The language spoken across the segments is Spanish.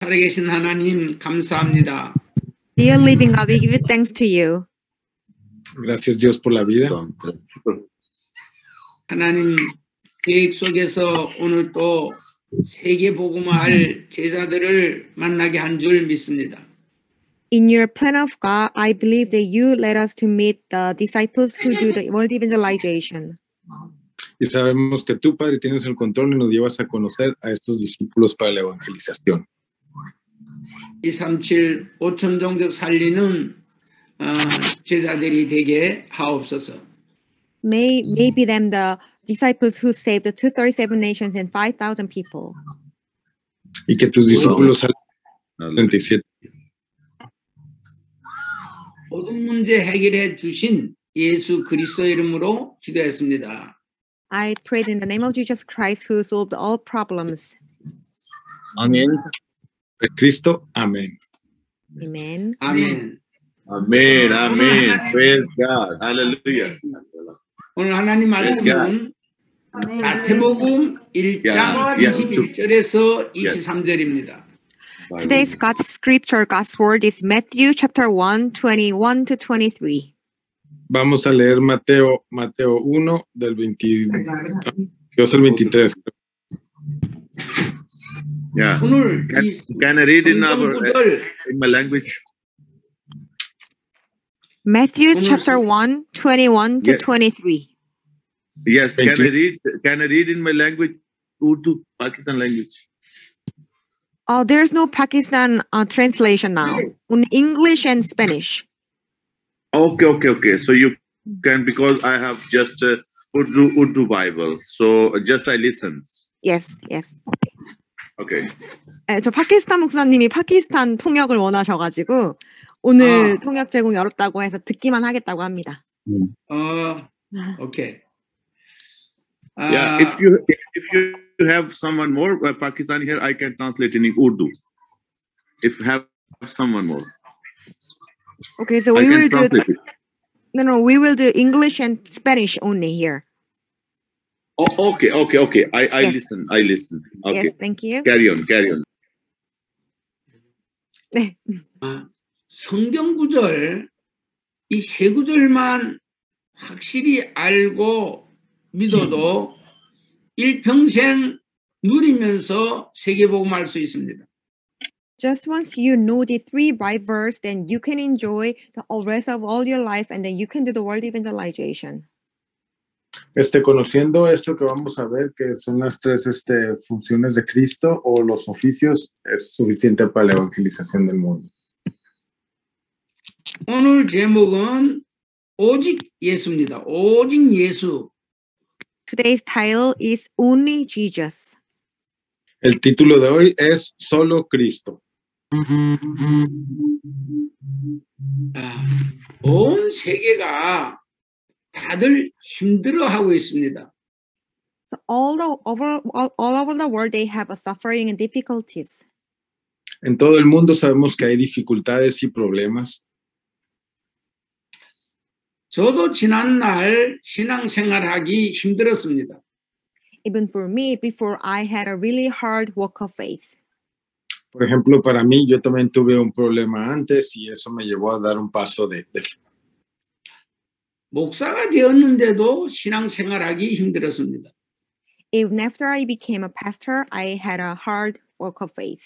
살아계신 하나님 감사합니다. Dear living God, we give you thanks to you. Gracias Dios por la vida. 하나님 계획 속에서 오늘 또 세계 복음화할 제자들을 만나게 한 줄 믿습니다. In your plan of God, I believe that you led us to meet the disciples who do the world evangelization. Y sabemos que tú, Padre, tienes el control y nos llevas a conocer a estos discípulos para la evangelización. 237 5천 종족 살리는 제자들이 되게 하옵소서. May be them the disciples who saved the 237 nations and 5,000 people. Y que tus discípulos salgan 37. 모든 문제 해결해 주신 예수 그리스도 이름으로 기도했습니다. I prayed in the name of Jesus Christ who solved all problems. Amen. De Cristo, amén. Amen. 아멘. Amen. Amen. Praise God. Hallelujah. 오늘 하나님 말씀은 마태복음 1장 21절에서 23절입니다. Today's God's scripture, God's word is Matthew chapter 1, 21 to 23. Vamos a leer Mateo 1 del 22 al 23. Yeah. 오늘 Can I read in 구절 my language? Matthew chapter 1, 21 to Yes. 23. Yes. Thank Can I read in my language? Urdu, Pakistan language. Oh, there's no Pakistan translation now. Only English and Spanish. Okay. So you can, because I have just Urdu Bible. So just I listen. Yes. Okay. 네, 저 파키스탄 목사님이 파키스탄 통역을 원하셔가지고 오늘 통역 제공 열었다고 해서 듣기만 하겠다고 합니다. 오케이. Yeah. If you have someone more Pakistani here, I can translate in Urdu. If you have someone more, Okay, so I we can will do translate it. no, we will do English and Spanish only here. Oh, okay. I Yes. listen. Okay. Yes, thank you. Carry on. 네. 성경 구절 이 세 구절만 확실히 알고 믿어도 일평생 누리면서 세계복음할 수 있습니다. Just once you know the three right verse, then you can enjoy the rest of all your life, and then you can do the world evangelization. Conociendo esto que vamos a ver, que son las tres funciones de Cristo o los oficios, es suficiente para la evangelización del mundo. 오늘 제목은 오직 예수입니다. 오직 예수. Today's title is Only Jesus. El título de hoy es Solo Cristo. 온 세계가 다들 힘들어하고 있습니다. So all over the world, they have a suffering and difficulties. En todo el mundo sabemos que hay dificultades y problemas. 저도 지난날 신앙생활하기 힘들었습니다. Even for me, before I had a really hard walk of faith. Por ejemplo, para mí, yo también tuve un problema antes y eso me llevó a dar un paso de fe. 목사가 되었는데도 신앙생활하기 힘들었습니다. Even after I became a pastor, I had a hard walk of faith.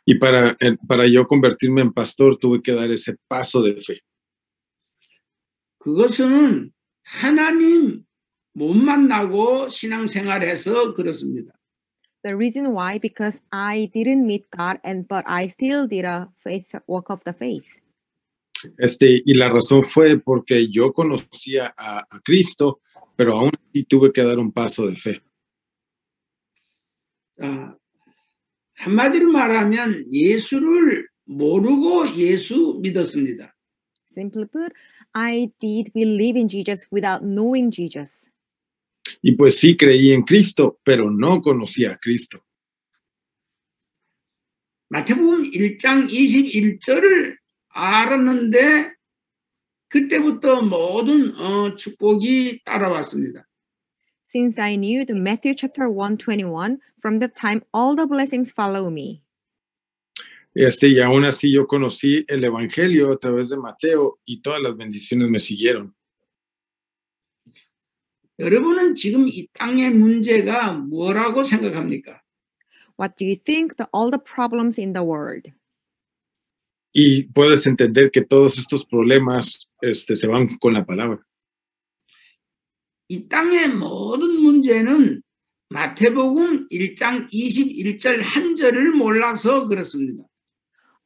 Y para yo convertirme en pastor, tuve que dar ese paso de fe. 그것은 하나님 못 만나고 신앙생활해서 그렇습니다. The reason why, because I didn't meet God, but I still did a walk of the faith. Y la razón fue porque yo conocía a Cristo, pero aún así tuve que dar un paso de fe. 한마디로 말하면 예수를 모르고 예수 믿었습니다. Simply put, I did believe in Jesus without knowing Jesus. Y pues sí creí en Cristo, pero no conocía a Cristo. 마태복음 1장 21절을 알았는데 그때부터 모든 축복이 따라왔습니다. Since I knew the Matthew chapter 1:21, from that time all the blessings follow me. Y aún así yo conocí el evangelio a través de Mateo y todas las bendiciones me siguieron. 여러분은 지금 이 땅의 문제가 뭐라고 생각합니까? What do you think all the problems in the world? Y puedes entender que todos estos problemas se van con la palabra. 이 땅의 모든 문제는 마태복음 1장 21절 한 절을 몰라서 그렇습니다.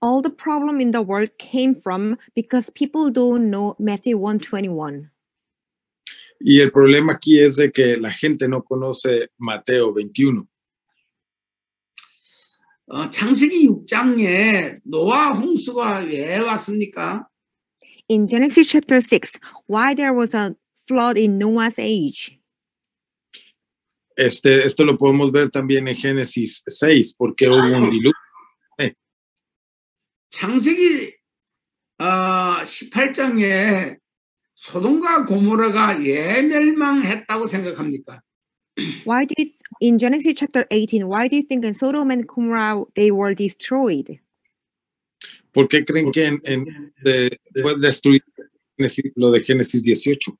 All the problem in the world came from because people don't know Matthew 1:21. Y el problema aquí es de que la gente no conoce Mateo 21. 창세기 6장에 노아 홍수가 왜 왔습니까? In Genesis chapter 6, why there was a flood in Noah's age? Esto lo podemos ver también en Génesis 6, porque hubo un diluvio. 창세기 18장에 소돔과 고모라가 왜 멸망했다고 생각합니까? Why do you in Genesis chapter 18, why do you think in Sodom and Gomorrah they were destroyed? ¿Por qué creen que fue destruido lo de Génesis 18?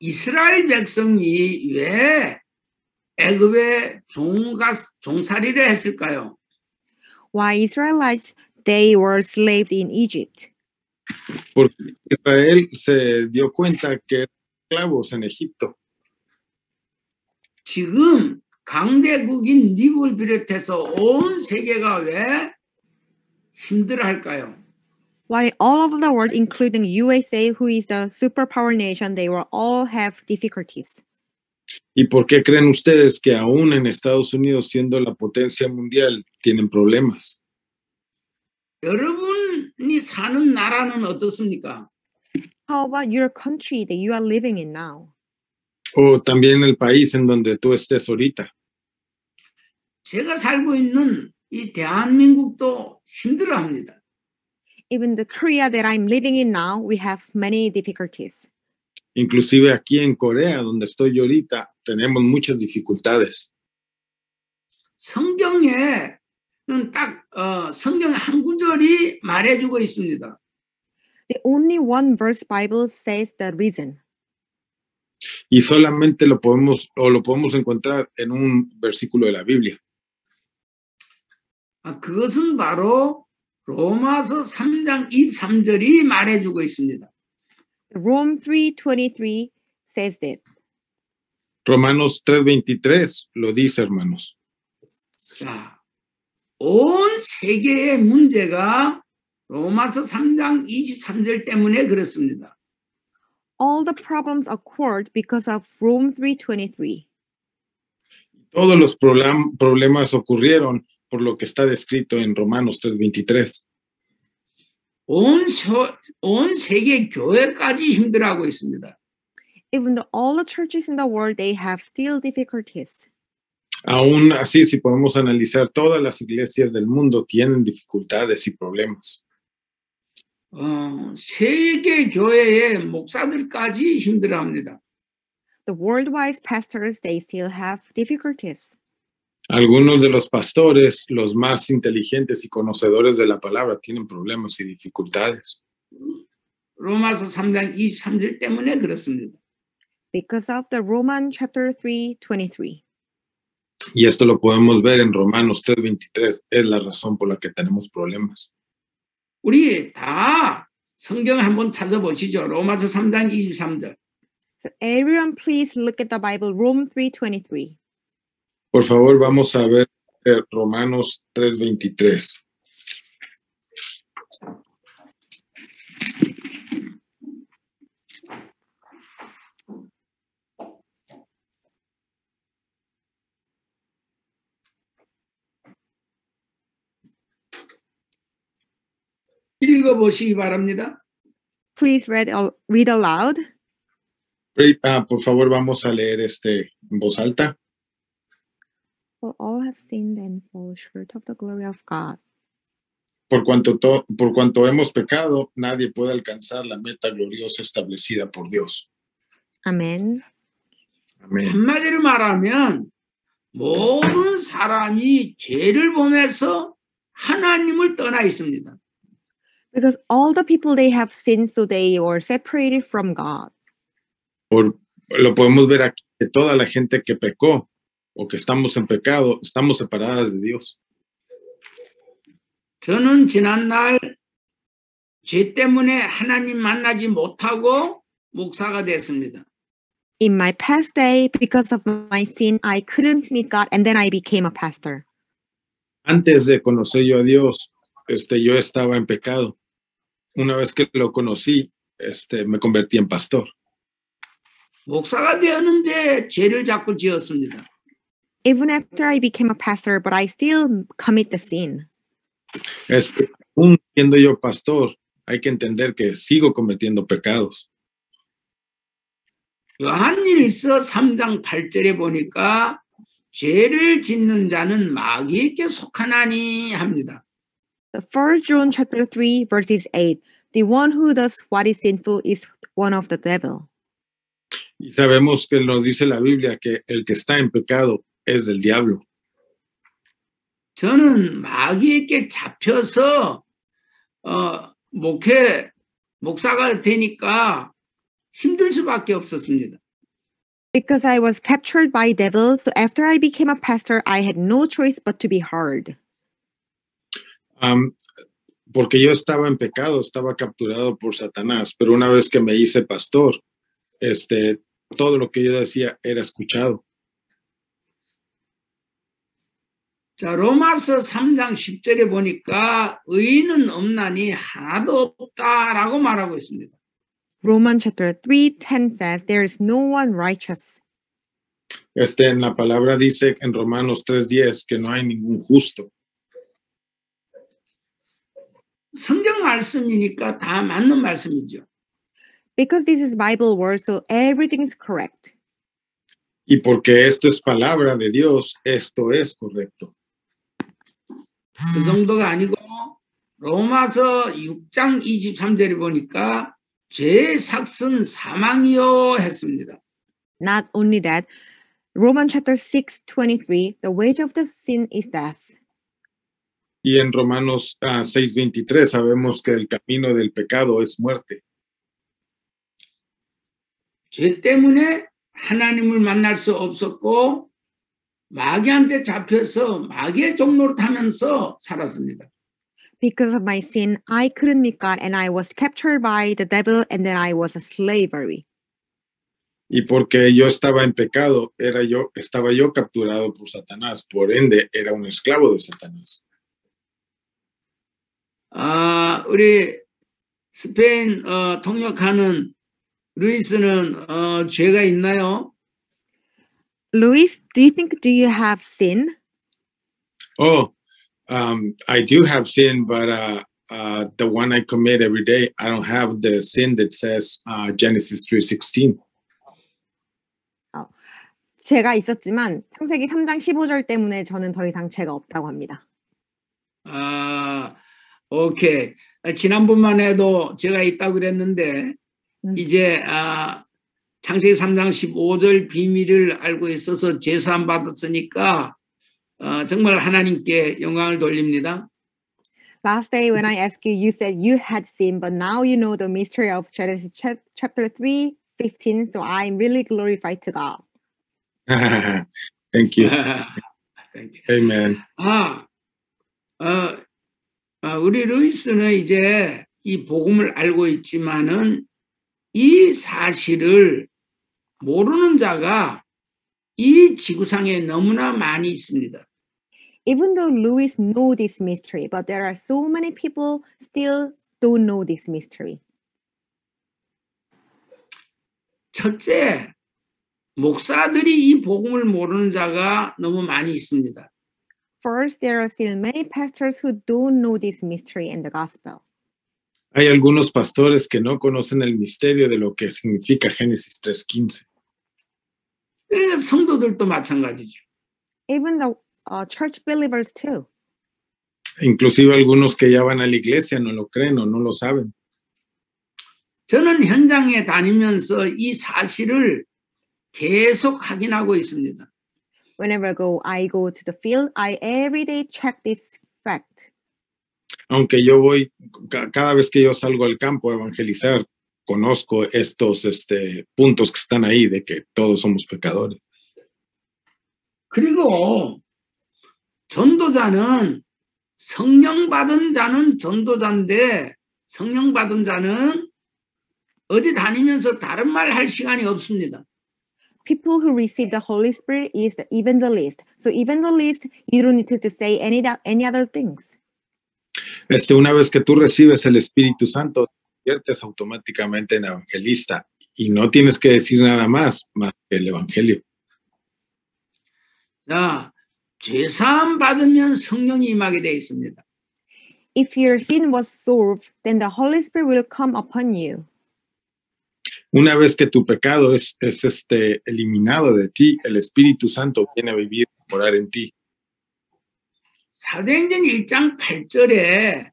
이스라엘 백성이 왜 애굽에 종살이를 했을까요? Why Israelites they were enslaved in Egypt? Porque Israel se dio cuenta que eran esclavos en Egipto. 지금 강대국인 미국을 비롯해서 온 세계가 왜 힘들어할까요? Why all over the world, including USA, who is a superpower nation, they will all have difficulties. ¿Y por qué creen ustedes que aún en Estados Unidos, siendo la potencia mundial, tienen problemas? 여러분이 사는 나라는 어떻습니까? How about your country that you are living in now? O también el país en donde tú estés ahorita. 제가 살고 있는 이 대한민국도 힘들어합니다. Even the Korea that I'm living in now, we have many difficulties. Inclusive aquí en Corea, donde estoy yo ahorita, tenemos muchas dificultades. 성경에는 딱 성경의 한 구절이 말해주고 있습니다. The only one verse Bible says the reason. Y solamente lo podemos encontrar en un versículo de la Biblia. 그것은 바로 로마서 3장 23절이 말해주고 있습니다. Rome 3:23 says that. Romanos 3:23 lo dice, hermanos. 자, 온 세계의 문제가 로마서 3장 23절 때문에 그렇습니다. All the problems occurred because of Rome 3:23. Todos los problemas ocurrieron por lo que está descrito en Romanos 3:23. 온 세계 교회까지 힘들어하고 있습니다. Even though all the churches in the world, they have still difficulties. Aún así, si podemos analizar, todas las iglesias del mundo tienen dificultades y problemas. 세계 교회의 목사들까지 힘들어합니다. The worldwide pastors, they still have difficulties. Algunos de los pastores, los más inteligentes y conocedores de la palabra, tienen problemas y dificultades. 로마서 3장 23절 때문에 그렇습니다. Because of the Romans chapter 3:23. Y esto lo podemos ver en Romanos 3:23. Es la razón por la que tenemos problemas. 우리 다 성경을 한번 찾아보시죠. 로마서 3장 23절. So everyone please look at the Bible, Rome 3:23. Por favor, vamos a ver Romanos 3:23. 읽어보시기 바랍니다. Please read aloud. Por favor, vamos a leer en voz alta. For all have sinned and fall short of the glory of God. Por cuanto hemos pecado, nadie puede alcanzar la meta gloriosa establecida por Dios. Amen. Amén. 한마디로 말하면 모든 사람이 죄를 범해서 하나님을 떠나 있습니다. Because all the people they have sinned, so they were separated from God. Lo podemos ver aquí, que toda la gente que pecó o que estamos en pecado, estamos separadas de Dios. 저는 지난날 죄 때문에 하나님 만나지 못하고 목사가 됐습니다. In my past day, because of my sin, I couldn't meet God, and then I became a pastor. Antes de conocer yo a Dios, yo estaba en pecado. Una vez que lo conocí, me convertí en pastor. 목사가 되었는데 죄를 자꾸 지었습니다. Even after I became a pastor, but I still commit the sin. Aún siendo yo pastor, hay que entender que sigo cometiendo pecados. 요한일서 3장 8절에 보니까 죄를 짓는 자는 마귀에게 속하나니 합니다. The 1 John chapter 3, verses 8. The one who does what is sinful is one of the devil. Y sabemos que nos dice la Biblia que el que está en pecado es del diablo. 저는 마귀에게 잡혀서 목사가 되니까 힘들 수밖에 없었습니다. Because I was captured by devil, so after I became a pastor, I had no choice but to be hard. Porque yo estaba en pecado, estaba capturado por Satanás, pero una vez que me hice pastor, todo lo que yo decía era escuchado. 자, 로마서 3장 10절에 보니까 의인은 없나니 하나도 없다라고 말하고 있습니다. Romans chapter 3:10 says, there is no one righteous. En la palabra dice en Romanos 3:10 que no hay ningún justo. 성경 말씀이니까 다 맞는 말씀이죠. Because this is Bible word, so everything is correct. Y porque esto es palabra de Dios, esto es correcto. 그 정도가 아니고 로마서 6장 23절에 보니까 죄의 삭은 사망이요 했습니다. Not only that, Romans chapter 6:23, the wage of the sin is death. Y en Romanos 6:23 sabemos que el camino del pecado es muerte. 죄 때문에 하나님을 만날 수 없었고 마귀한테 잡혀서 마귀의 종로를 타면서 살았습니다. Because of my sin, I couldn't meet God, and I was captured by the devil, and then I was a slavery. Y porque yo estaba en pecado, estaba yo capturado por Satanás, por ende era un esclavo de Satanás. 우리 스페인 통역하는 루이스는 죄가 있나요? Luis, do you have sin? I do have sin, but the one I commit every day, I don't have the sin that says Genesis 3:16. 죄가 있었지만 창세기 3장 15절 때문에 저는 더 이상 죄가 없다고 합니다. 오케이. 지난번만 해도 죄가 있다고 그랬는데 이제 창세기 3장 15절 비밀을 알고 있어서 죄사함 받았으니까 정말 하나님께 영광을 돌립니다. Last day when I asked you, you said you had sin, but now you know the mystery of Genesis chapter 3:15, so I'm really glorified to God. Thank you. Thank you. Amen. 우리 루이스는 이제 이 복음을 알고 있지만은 이 사실을 모르는 자가 이 지구상에 너무나 많이 있습니다. Even though Louis knows this mystery, but there are so many people still don't know this mystery. 첫째, 목사들이 이 복음을 모르는 자가 너무 많이 있습니다. First, there are still many pastors who don't know this mystery in the gospel. Hay algunos pastores que no conocen el misterio de lo que significa Génesis 3:15. 성도들도 마찬가지죠. Even the church believers too. Inclusive algunos que ya van a la iglesia no lo creen o no lo saben. 저는 현장에 다니면서 이 사실을 계속 확인하고 있습니다. Whenever I go to the field, I every day check this fact. Aunque yo voy, cada vez que yo salgo al campo a evangelizar, conozco estos puntos que están ahí de que todos somos pecadores. 그리고 전도자는 성령 받은 자는 전도자인데 성령 받은 자는 어디 다니면서 다른 말 할 시간이 없습니다. People who receive the Holy Spirit is the evangelist. So evangelist, you don't need to say any other things. Una vez que tú recibes el Espíritu Santo, te conviertes automáticamente en evangelista y no tienes que decir nada más que el evangelio. 자, 죄사함 받으면 성령이 임하게 되어 있습니다. If your sin was solved, then the Holy Spirit will come upon you. Una vez que tu pecado es eliminado de ti, el Espíritu Santo viene a vivir, a morar en ti. 사도행전 1장 8절에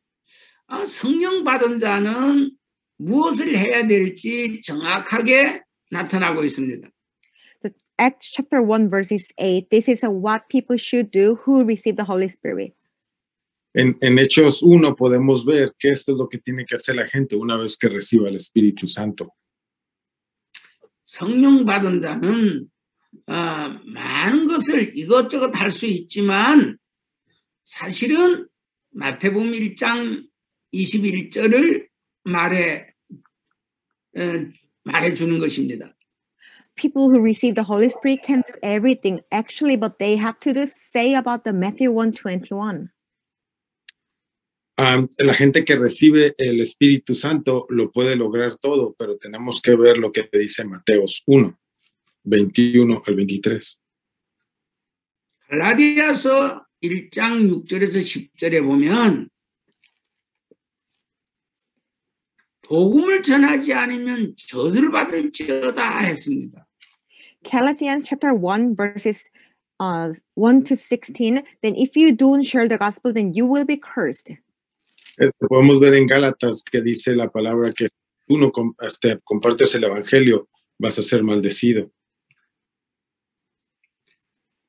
성령 받은 자는 무엇을 해야 될지 정확하게 나타나고 있습니다. Acts chapter 1 verses 8, this is what people should do who receive the Holy Spirit. En Hechos 1 podemos ver que esto es lo que tiene que hacer la gente una vez que reciba el Espíritu Santo. 성령 받은 자는 많은 것을 이것저것 할 수 있지만 사실은 마태복음 1장 21절을 말해주는 것입니다. People who receive the Holy Spirit can do everything, actually, but they have to say about the Matthew 1:21. La gente que recibe el Espíritu Santo lo puede lograr todo, pero tenemos que ver lo que dice Mateos 1, 21 al 23. 갈라디아서 1장 6절에서 10절에 보면 복음을 전하지 않으면 저주를 받을지어다 했습니다. Galatians chapter 1 verses 1 to 16, then if you don't share the gospel, then you will be cursed. Podemos ver en Gálatas que dice la palabra que tú no compartes el evangelio, vas a ser maldecido.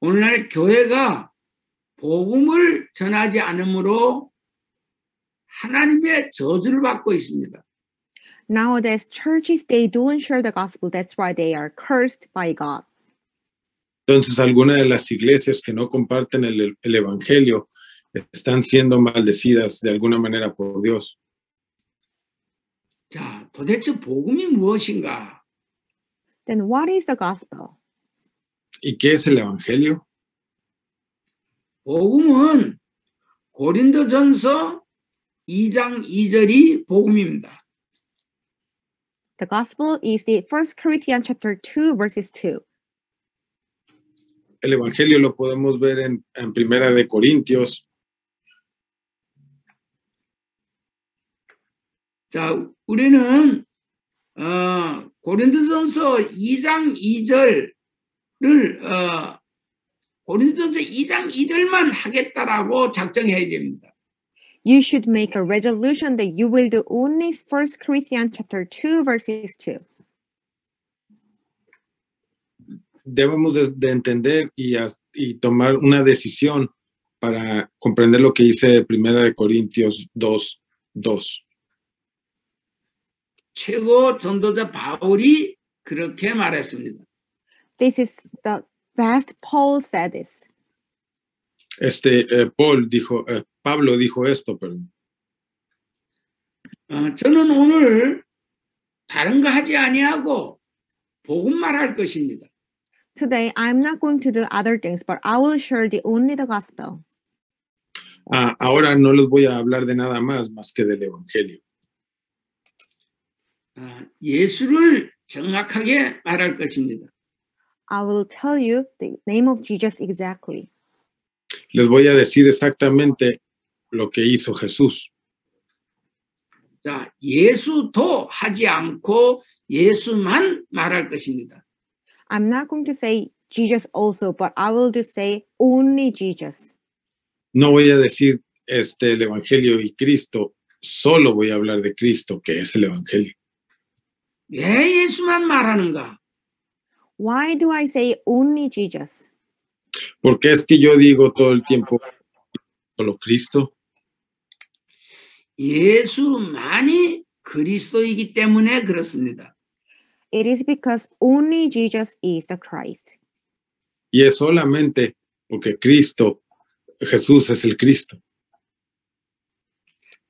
오늘날 교회가 복음을 전하지 않으므로 하나님의 저주를 받고 있습니다. Nowadays, churches, they don't share the gospel. That's why they are cursed by God. Entonces, algunas de las iglesias que no comparten el evangelio están siendo maldecidas de alguna manera por Dios. 자, 도대체 복음이 무엇인가? Then what is the gospel? ¿Y qué es el evangelio? 복음은 고린도전서 2장 2절이 복음입니다. The gospel is the 1 Corinthians chapter 2 verses 2. El evangelio lo podemos ver en Primera de Corintios. 자, 우리는 고린도전서 2장 2절을 고린도전서 2장 2절만 하겠다라고 작정해야 됩니다. You should make a resolution that you will do only 1 Corinthians chapter 2 verses 2. Debemos de entender y tomar una decisión para comprender lo que dice Primera de Corintios 2:2. 최고 전도자 바울이 그렇게 말했습니다. This is the best Paul said this. Pablo dijo esto, perdón. 저는 오늘 다른 거 하지 아니하고 복음만 할 것입니다. Today, I'm not going to do other things, but I will share only the gospel. Ahora no les voy a hablar de nada más que del evangelio. 예수를 정확하게 말할 것입니다. I will tell you the name of Jesus exactly. Les voy a decir exactamente lo que hizo Jesús. 자, 예수도 하지 않고 예수만 말할 것입니다. I'm not going to say Jesus also, but I will just say only Jesus. No voy a decir el evangelio y Cristo, solo voy a hablar de Cristo, que es el evangelio. 왜 예수만 말하는가? Why do I say only Jesus? ¿Por qué es que yo digo todo el tiempo solo Cristo? 예수만이 그리스도이기 때문에 그렇습니다. It is because only Jesus is the Christ. Y es solamente porque Cristo, Jesús es el Cristo.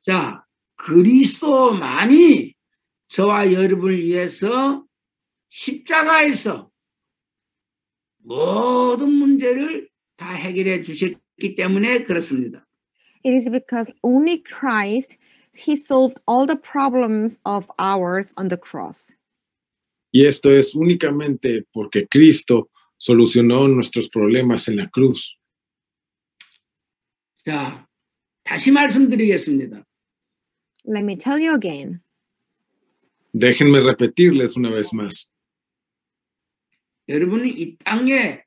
자, 그리스도만이 저와 여러분을 위해서 십자가에서 모든 문제를 다 해결해 주셨기 때문에 그렇습니다. It is because only Christ, he solved all the problems of ours on the cross. Y esto es únicamente porque Cristo solucionó nuestros problemas en la cruz. 자, 다시 말씀드리겠습니다. Let me tell you again. Déjenme repetirles una vez más. 여러분은 이 땅에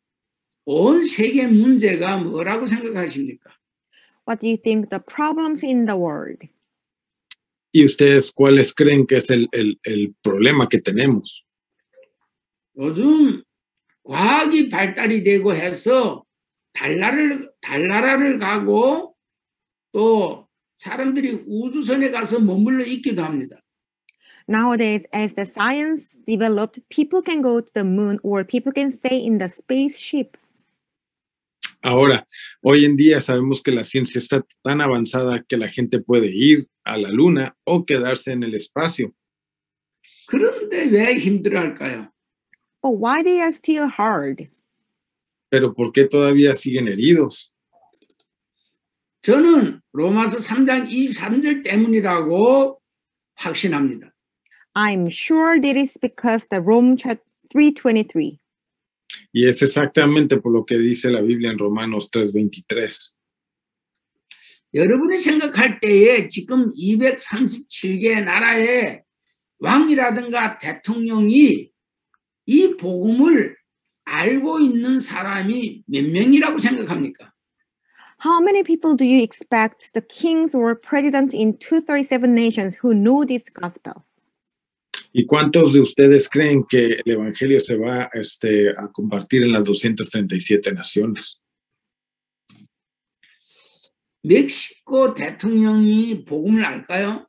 온 세계 문제가 뭐라고 생각하십니까? What do you think the problems in the world? ¿Y ustedes cuáles creen que es el problema que tenemos? 요즘 과학이 발달이 되고 해서 달나라를 가고 또 사람들이 우주선에 가서 머물러 있기도 합니다. Nowadays, as the science developed, people can go to the moon or people can stay in the spaceship. Ahora, hoy en día sabemos que la ciencia está tan avanzada que la gente puede ir a la luna o quedarse en el espacio. 그런데 왜 힘들어할까요? But why they are still hard? Pero ¿por qué todavía siguen heridos? 저는 로마서 3장 23절 때문이라고 확신합니다. I'm sure that is because the Rome 3:23. Y es exactamente por lo que dice la Biblia en Romanos 3:23. 여러분이 생각할 때에 지금 237개 나라의 왕이라든가 대통령이 이 복음을 알고 있는 사람이 몇 명이라고 생각합니까? How many people do you expect the kings or presidents in 237 nations who know this gospel? ¿Y cuántos de ustedes creen que el evangelio se va a compartir en las 237 naciones? 멕시코 대통령이 복음을 알까요?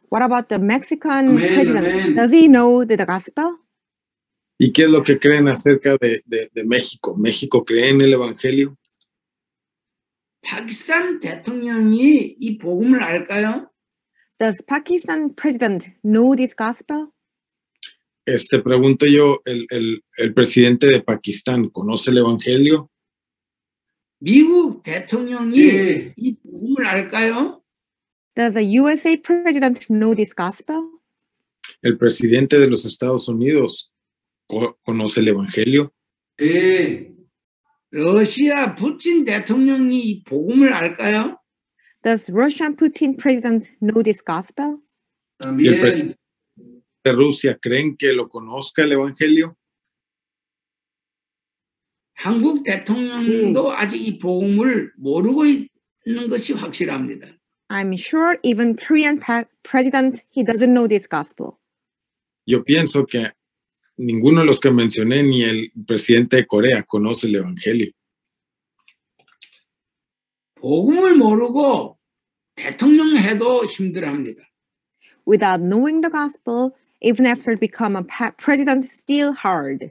What about the Mexican president? Does he know the gospel? ¿Y qué es lo que creen acerca de México? ¿México cree en el evangelio? 파키스탄 대통령이 이 복음을 알까요? Does Pakistan president know this gospel? Pregunto yo, ¿el presidente de Pakistán conoce el evangelio? 미국 대통령이 이 복음을 알까요? Does the USA president know this gospel? ¿El presidente de los Estados Unidos conoce el evangelio? Sí. 러시아 푸틴 대통령이 이 복음을 알까요? Does Russian Putin president know this gospel? ¿Y el presidente de Rusia creen que lo conozca el evangelio? 한국 대통령도 아직 이 복음을 모르고 있는 것이 확실합니다. I'm sure even Korean president, he doesn't know this gospel. Yo pienso que ninguno de los que mencioné, ni el presidente de Corea, conoce el evangelio. 복음을 모르고 대통령 해도 힘들어합니다. Without knowing the gospel, even after become a president, still hard.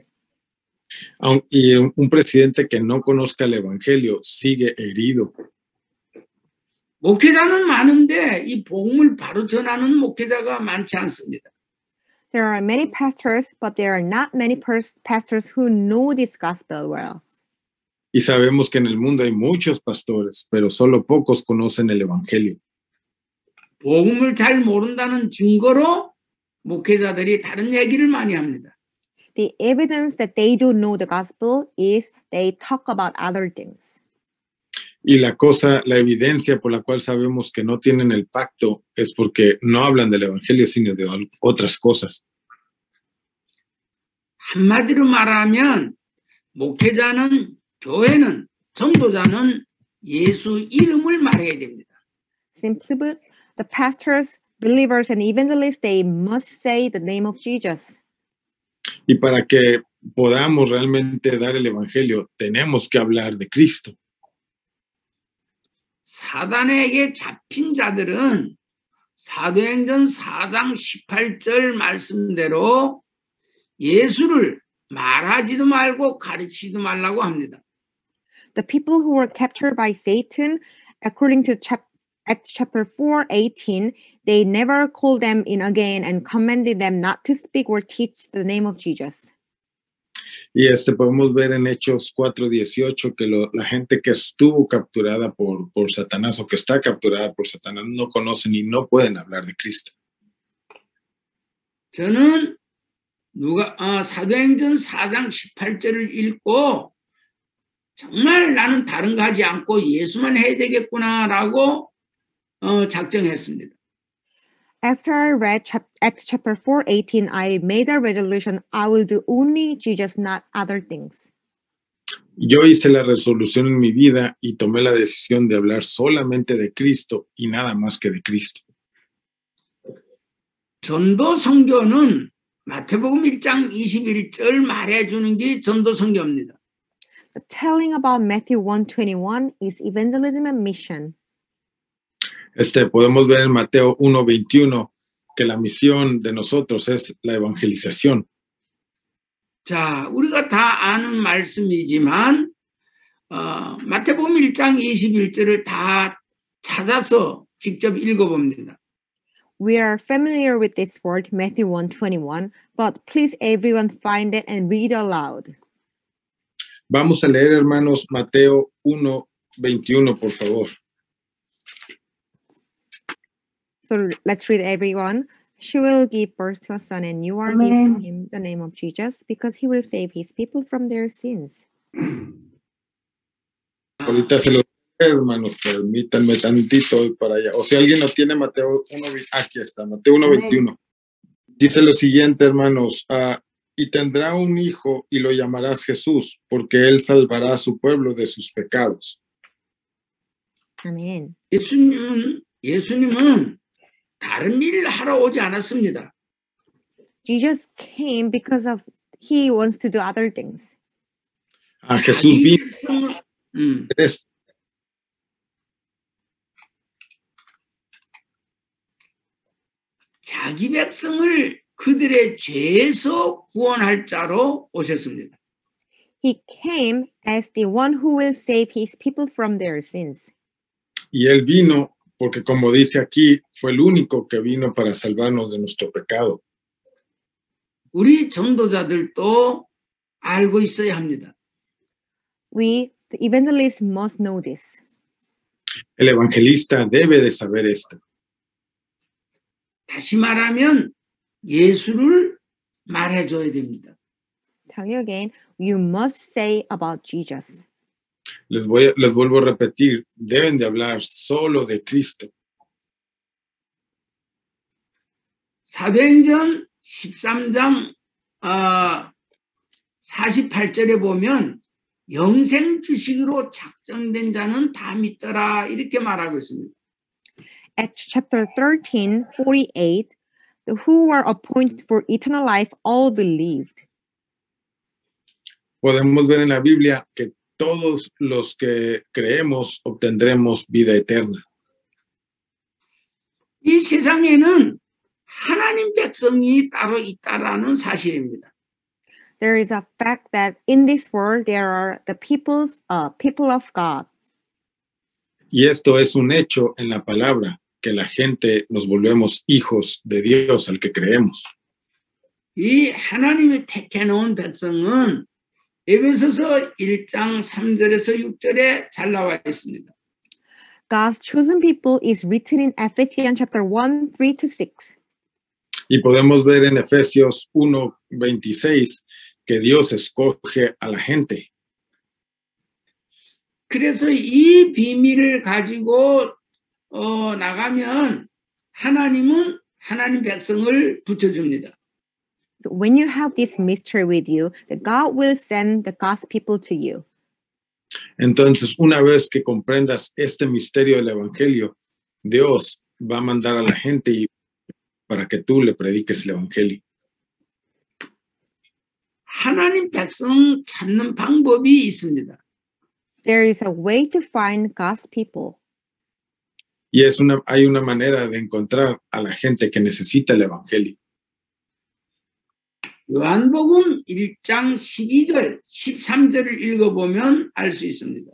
Y un presidente que no conozca el evangelio sigue herido. 목회자는 많은데 이 복음을 바로 전하는 목회자가 많지 않습니다. There are many pastors, but there are not many pastors who know this gospel well. Y sabemos que en el mundo hay muchos pastores, pero solo pocos conocen el evangelio. 복음을 잘 모른다는 증거로 목회자들이 다른 얘기를 많이 합니다. The evidence that they don't know the gospel is they talk about other things. Y la evidencia por la cual sabemos que no tienen el pacto es porque no hablan del evangelio, sino de otras cosas. 한마디로 말하면 목회자는 교회는 전도자는 예수 이름을 말해야 됩니다. Simply put, the pastors, believers, and evangelists, they must say the name of Jesus. Y para que podamos realmente dar el evangelio, tenemos que hablar de Cristo. 사단에게 잡힌 자들은 사도행전 4장 18절 말씀대로 예수를 말하지도 말고 가르치지도 말라고 합니다. The people who were captured by Satan, according to Acts chapter 4:18, they never called them in again and commanded them not to speak or teach the name of Jesus. Y podemos ver en Hechos 4:18 que la gente que estuvo capturada por Satanás o que está capturada por Satanás no conocen y no pueden hablar de Cristo. 저는 사도행전 4장 18절을 읽고 정말 나는 다른 거 하지 않고 예수만 해야 되겠구나라고 작정했습니다. After I read Acts chapter 4:18, I made a resolution: I will do only Jesus, not other things. Yo hice la resolución en mi vida y tomé la decisión de hablar solamente de Cristo y nada más que de Cristo. 전도 선교는 마태복음 1장 21절 말해주는 게 전도 선교입니다. The telling about Matthew 1:21 is evangelism and mission. Podemos ver en Mateo 1:21 que la misión de nosotros es la evangelización. 자, 우리가 다 아는 말씀이지만 마태복음 1장 21절을 다 찾아서 직접 읽어봅니다. We are familiar with this word, Matthew 1:21, but please everyone find it and read aloud. Vamos a leer, hermanos, Mateo 1:21, por favor. So let's read, everyone. She will give birth to a son, and you are giving him the name of Jesus, because he will save his people from their sins. Ahorita se lo hermanos, permítanme tantito para allá. O si alguien no tiene Mateo 1, aquí está, Mateo 1:21. Dice lo siguiente, hermanos, y tendrá un hijo y lo llamarás Jesús, porque él salvará a su pueblo de sus pecados. Amen. 예수님은 다른 일을 하러 오지 않았습니다. Jesus came because of he wants to do other things. Jesús vino. 자기 백성을 그들의 죄에서 구원할 자로 오셨습니다. He came as the one who will save his people from their sins. Y él vino porque, como dice aquí, fue el único que vino para salvarnos de nuestro pecado. 우리 전도자들도 알고 있어야 합니다. We, the evangelists, must know this. El evangelista debe de saber esto. 다시 말하면 예수를 말해줘야 됩니다. Tell you again, you must say about Jesus. Les vuelvo a repetir, deben de hablar solo de Cristo. 사도행전 13장 48절에 보면 영생 주식으로 작정된 자는 다 믿더라 이렇게 말하고 있습니다. Acts chapter 13:48, the who were appointed for eternal life all believed. Podemos ver en la Biblia que todos los que creemos obtendremos vida eterna. 이 세상에는 하나님 백성이 따로 있다라는 사실입니다. There is a fact that in this world there are the people of God. Y esto es un hecho en la palabra, que la gente nos volvemos hijos de Dios al que creemos. 이 하나님이 택해놓은 백성은 에베소서 1장 3절에서 6절에 잘 나와 있습니다. God's chosen people is written in Ephesians chapter 1, 3-6. Y podemos ver en Efesios 1:26 que Dios escoge a la gente. 그래서 이 비밀을 가지고 나가면 하나님은 하나님 백성을 붙여줍니다. So when you have this mystery with you, that God will send the God's people to you. Entonces, una vez que comprendas este misterio del evangelio, Dios va a mandar a la gente para que tú le prediques el evangelio. 하나님 백성 찾는 방법이 있습니다. There is a way to find God's people. Y hay una manera de encontrar a la gente que necesita el evangelio. 요한복음 1장 12절, 13절을 읽어보면 알 수 있습니다.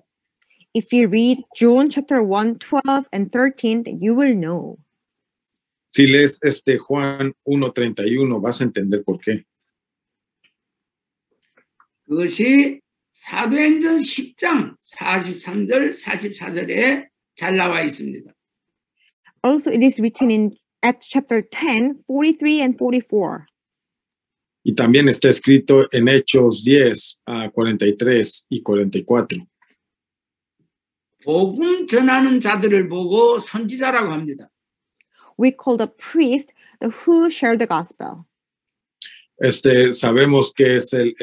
If you read John chapter 1, 12 and 13, you will know. Si lees Juan 1:31, vas a entender por qué. 그것이 사도행전 10장 43절, 44절에 잘 나와 있습니다. Also, it is written in Acts chapter 10, 43 and 44. Y también está escrito en Hechos 10, 43 y 44. 복음 전하는 자들을 보고 선지자라고 합니다. We call the priest the who share the gospel. Sabemos que es el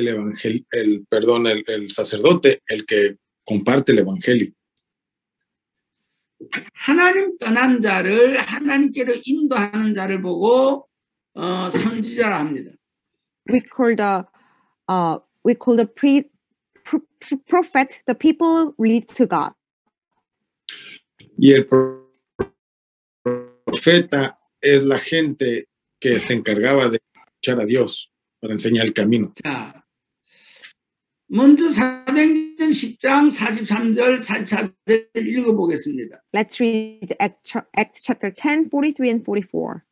sacerdote el que comparte el evangelio. 하나님 떠난 자를 하나님께로 인도하는 자를 보고 선지자라 합니다. We call the prophet the people lead to God. Y el profeta es la gente que se encargaba de escuchar a Dios para enseñar el camino. 자, 먼저 사도행전 10장 43절, 44절 읽어보겠습니다. Let's read Acts chapter 10, 43 and 44.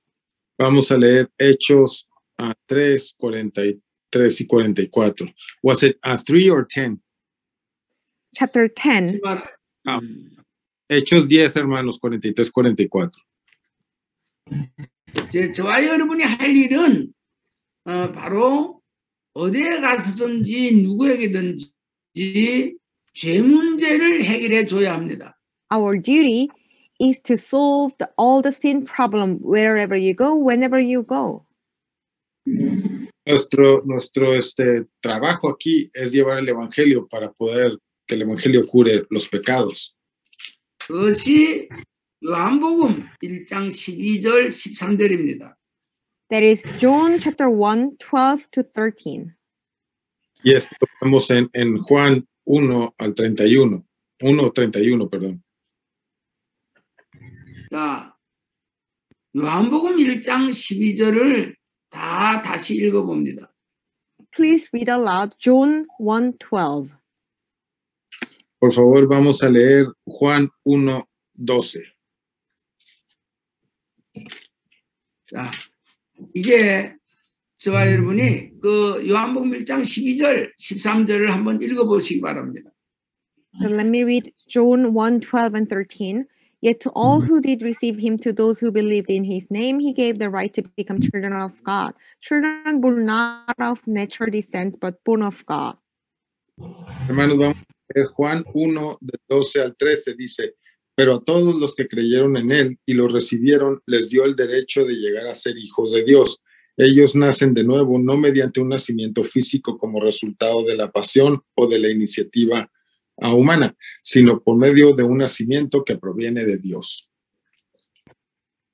Vamos a leer Hechos 3, 43 y 44. Was it 3 or 10? Chapter 10. Hechos 10, hermanos, 43, 44. 저와 여러분이 할 일은 바로 어디에 가서든지 누구에게든지 죄 문제를 해결해 줘야 합니다. Our duty is to solve all the sin problem wherever you go, whenever you go. Nuestro trabajo aquí es llevar el evangelio para poder que el evangelio cure los pecados. 그것이 요한복음 1장 12절 13절입니다. That is John chapter 1, 12 to 13. Y esto lo vemos en Juan 1 al 31. 1:31, perdón. 자, 요한복음 1장 12절을 다시 읽어봅니다. Please read aloud John 1:12. Por favor, vamos a leer Juan 1:12. 자, 이제 저와 여러분이 그 요한복음 1장 12절, 13절을 한번 읽어보시기 바랍니다. So let me read John 1:12 and 13. Yet to all who did receive him, to those who believed in his name, he gave the right to become children of God. Children born not of natural descent, but born of God. Hermanos, vamos a leer Juan 1, del 12 al 13, dice, pero a todos los que creyeron en él y lo recibieron, les dio el derecho de llegar a ser hijos de Dios. Ellos nacen de nuevo, no mediante un nacimiento físico como resultado de la pasión o de la iniciativa humana, sino por medio de un nacimiento que proviene de Dios.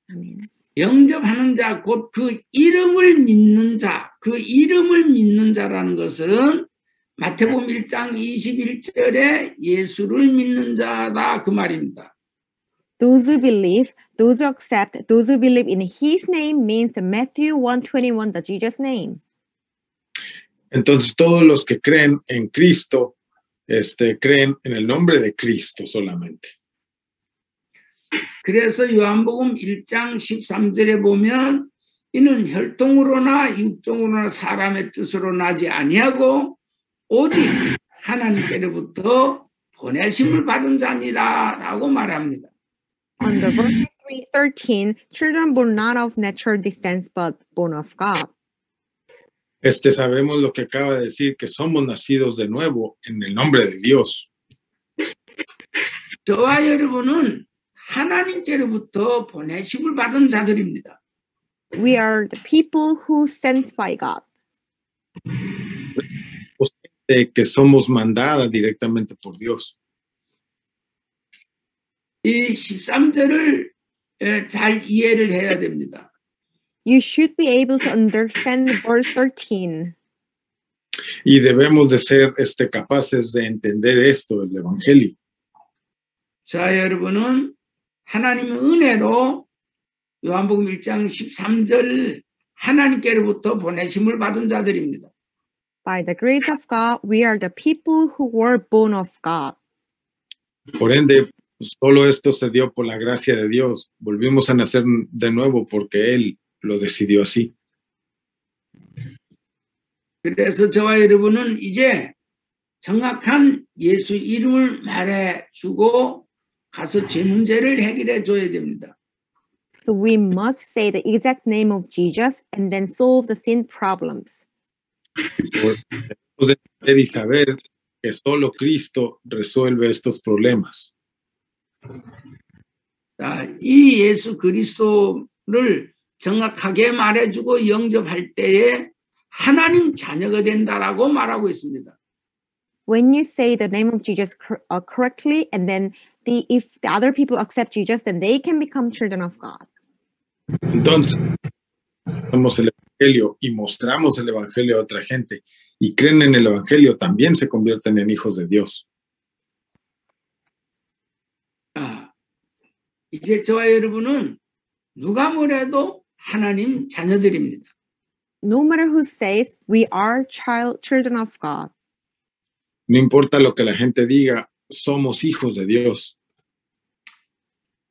Amen. 영접하는 자, 곧 그 이름을 믿는 자, 그 이름을 믿는 자라는 것은 마태복음 1장 21절에 예수를 믿는 자다 그 말입니다. Those who believe, those who accept, those who believe in his name means the Matthew 1:21, the Jesus name. Entonces todos los que creen en Cristo, creen en el nombre de Cristo solamente. 그래서 요한복음 1장 13절에 보면 이는 혈통으로나 육종으로나 사람의 뜻으로 나지 아니하고 오직 하나님께로부터 보내심을 받은 자니라라고 말합니다. On the verse 13, children born not of natural descent, but born of God. Sabemos lo que acaba de decir, que somos nacidos de nuevo en el nombre de Dios. 저와 여러분은 하나님께로부터 보내심을 받은 자들입니다. We are the people who sent by God. Que somos mandada directamente por Dios. 이 13절을 잘 이해를 해야 됩니다. You should be able to understand verse 13. Y debemos de ser capaces de entender esto, el Evangelio. 자, 여러분은 하나님의 은혜로 요한복음 1장 13절 하나님께로부터 보내심을 받은 자들입니다. By the grace of God, we are the people who were born of God. Por ende, solo esto se dio por la gracia de Dios. Volvimos a nacer de nuevo porque Él lo decidió así. 그래서 저와 여러분은 이제 정확한 예수 이름을 말해주고 가서 죄 문제를 해결해 줘야 됩니다. So we must say the exact name of Jesus and then solve the sin problems. Debemos de entender y saber que solo Cristo resuelve estos problemas. 자, 이 예수 그리스도를 정확하게 말해주고 영접할 때에 하나님 자녀가 된다라고 말하고 있습니다. When you say the name of Jesus correctly, and then if the other people accept Jesus, then they can become children of God. Entonces, somos el Evangelio y mostramos el Evangelio a otra gente y creen en el Evangelio, también se convierten en hijos de Dios. 이제 저와 여러분은 누가 뭐래도 하나님 자녀들입니다. No matter who says, we are children of God. No importa lo que la gente diga, somos hijos de Dios.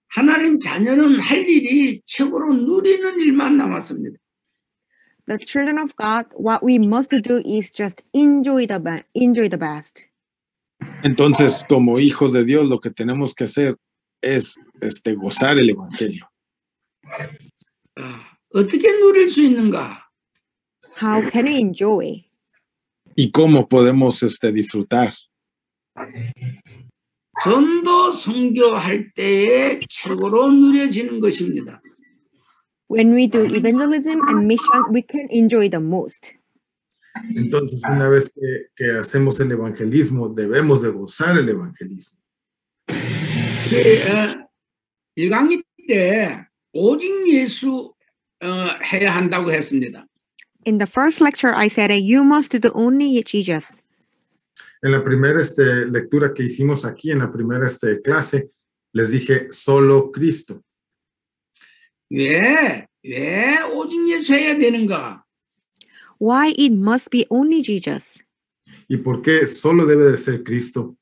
하나님 자녀는 할 일이 최고로 누리는 일만 남았습니다. The children of God, what we must do is just enjoy the best. Entonces, como hijos de Dios, lo que tenemos que hacer es gozar el Evangelio. 어떻게 누릴 수 있는가? How can we enjoy? ¿Y cómo podemos disfrutar? 전도 선교할 때에 최고로 누려지는 것입니다. When we do evangelism and mission, we can enjoy the most. Entonces, una vez que hacemos el evangelismo, debemos de gozar el evangelismo. 1강의 때 오직 예수 해야 한다고 했습니다. In the first lecture, I said, you must do only Jesus. En la primera lectura que hicimos aquí, en la primera clase, les dije solo Cristo. 왜 오직 예수 해야 되는가? Why it must be only Jesus? ¿Y por qué solo debe de ser Cristo?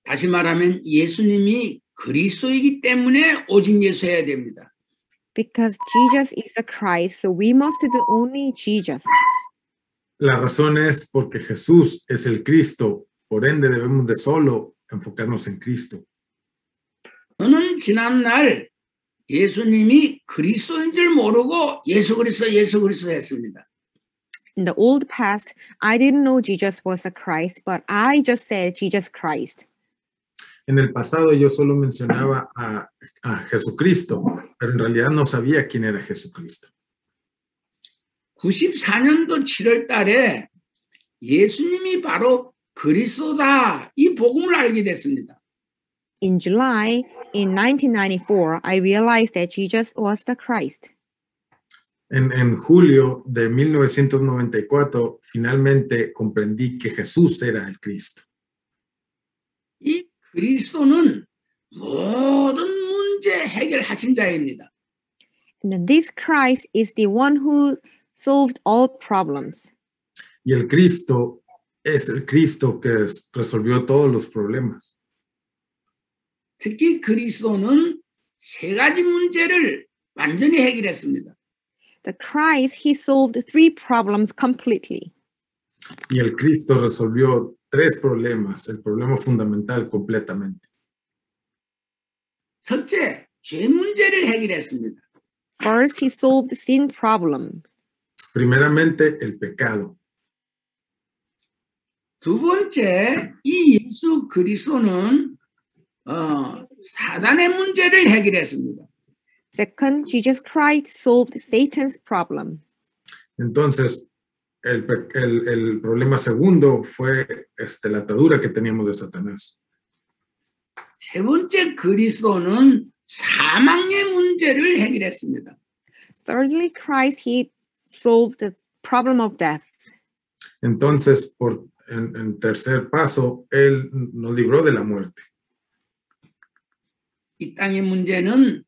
다시 말하면 예수님이 그리스도이기 때문에 오직 예수 해야 됩니다. Because Jesus is the Christ, so we must do only Jesus. La razón es porque Jesús es el Cristo, por ende debemos de solo enfocarnos en Cristo. 저는 지난날 예수님이 그리스도인 줄 모르고 예수 그리스도 했습니다. In the old past, I didn't know Jesus was the Christ, but I just said Jesus Christ. En el pasado yo solo mencionaba a Jesucristo, pero en realidad no sabía quién era Jesucristo. 94년도 7월 달에 예수님이 바로 그리스도다 이 복음을 알게 됐습니다. In July, in 1994, I realized that Jesus was the Christ. En julio de 1994, finalmente comprendí que Jesús era el Cristo. 이 그리스도는 모든 문제 해결하신 자입니다. And this Christ is the one who solved all problems. Y el Cristo es el Cristo que resolvió todos los problemas. 특히 그리스도는 세 가지 문제를 완전히 해결했습니다. The Christ, he solved 3 problems completely. Y el Cristo resolvió 3 problemas, el problema fundamental completamente. 첫째, 죄 문제를 해결했습니다. First, he solved sin problem. Primeramente, el pecado. 두 번째, 이 예수 그리스도는 사단의 문제를 해결했습니다. Second, Jesus Christ solved Satan's problem. Entonces, el problema segundo fue la atadura que teníamos de Satanás. 세 번째, 그리스도는 사망의 문제를 해결했습니다. Thirdly, Christ, he solved the problem of death. Entonces, en tercer paso, Él nos libró de la muerte. 이 땅의 문제는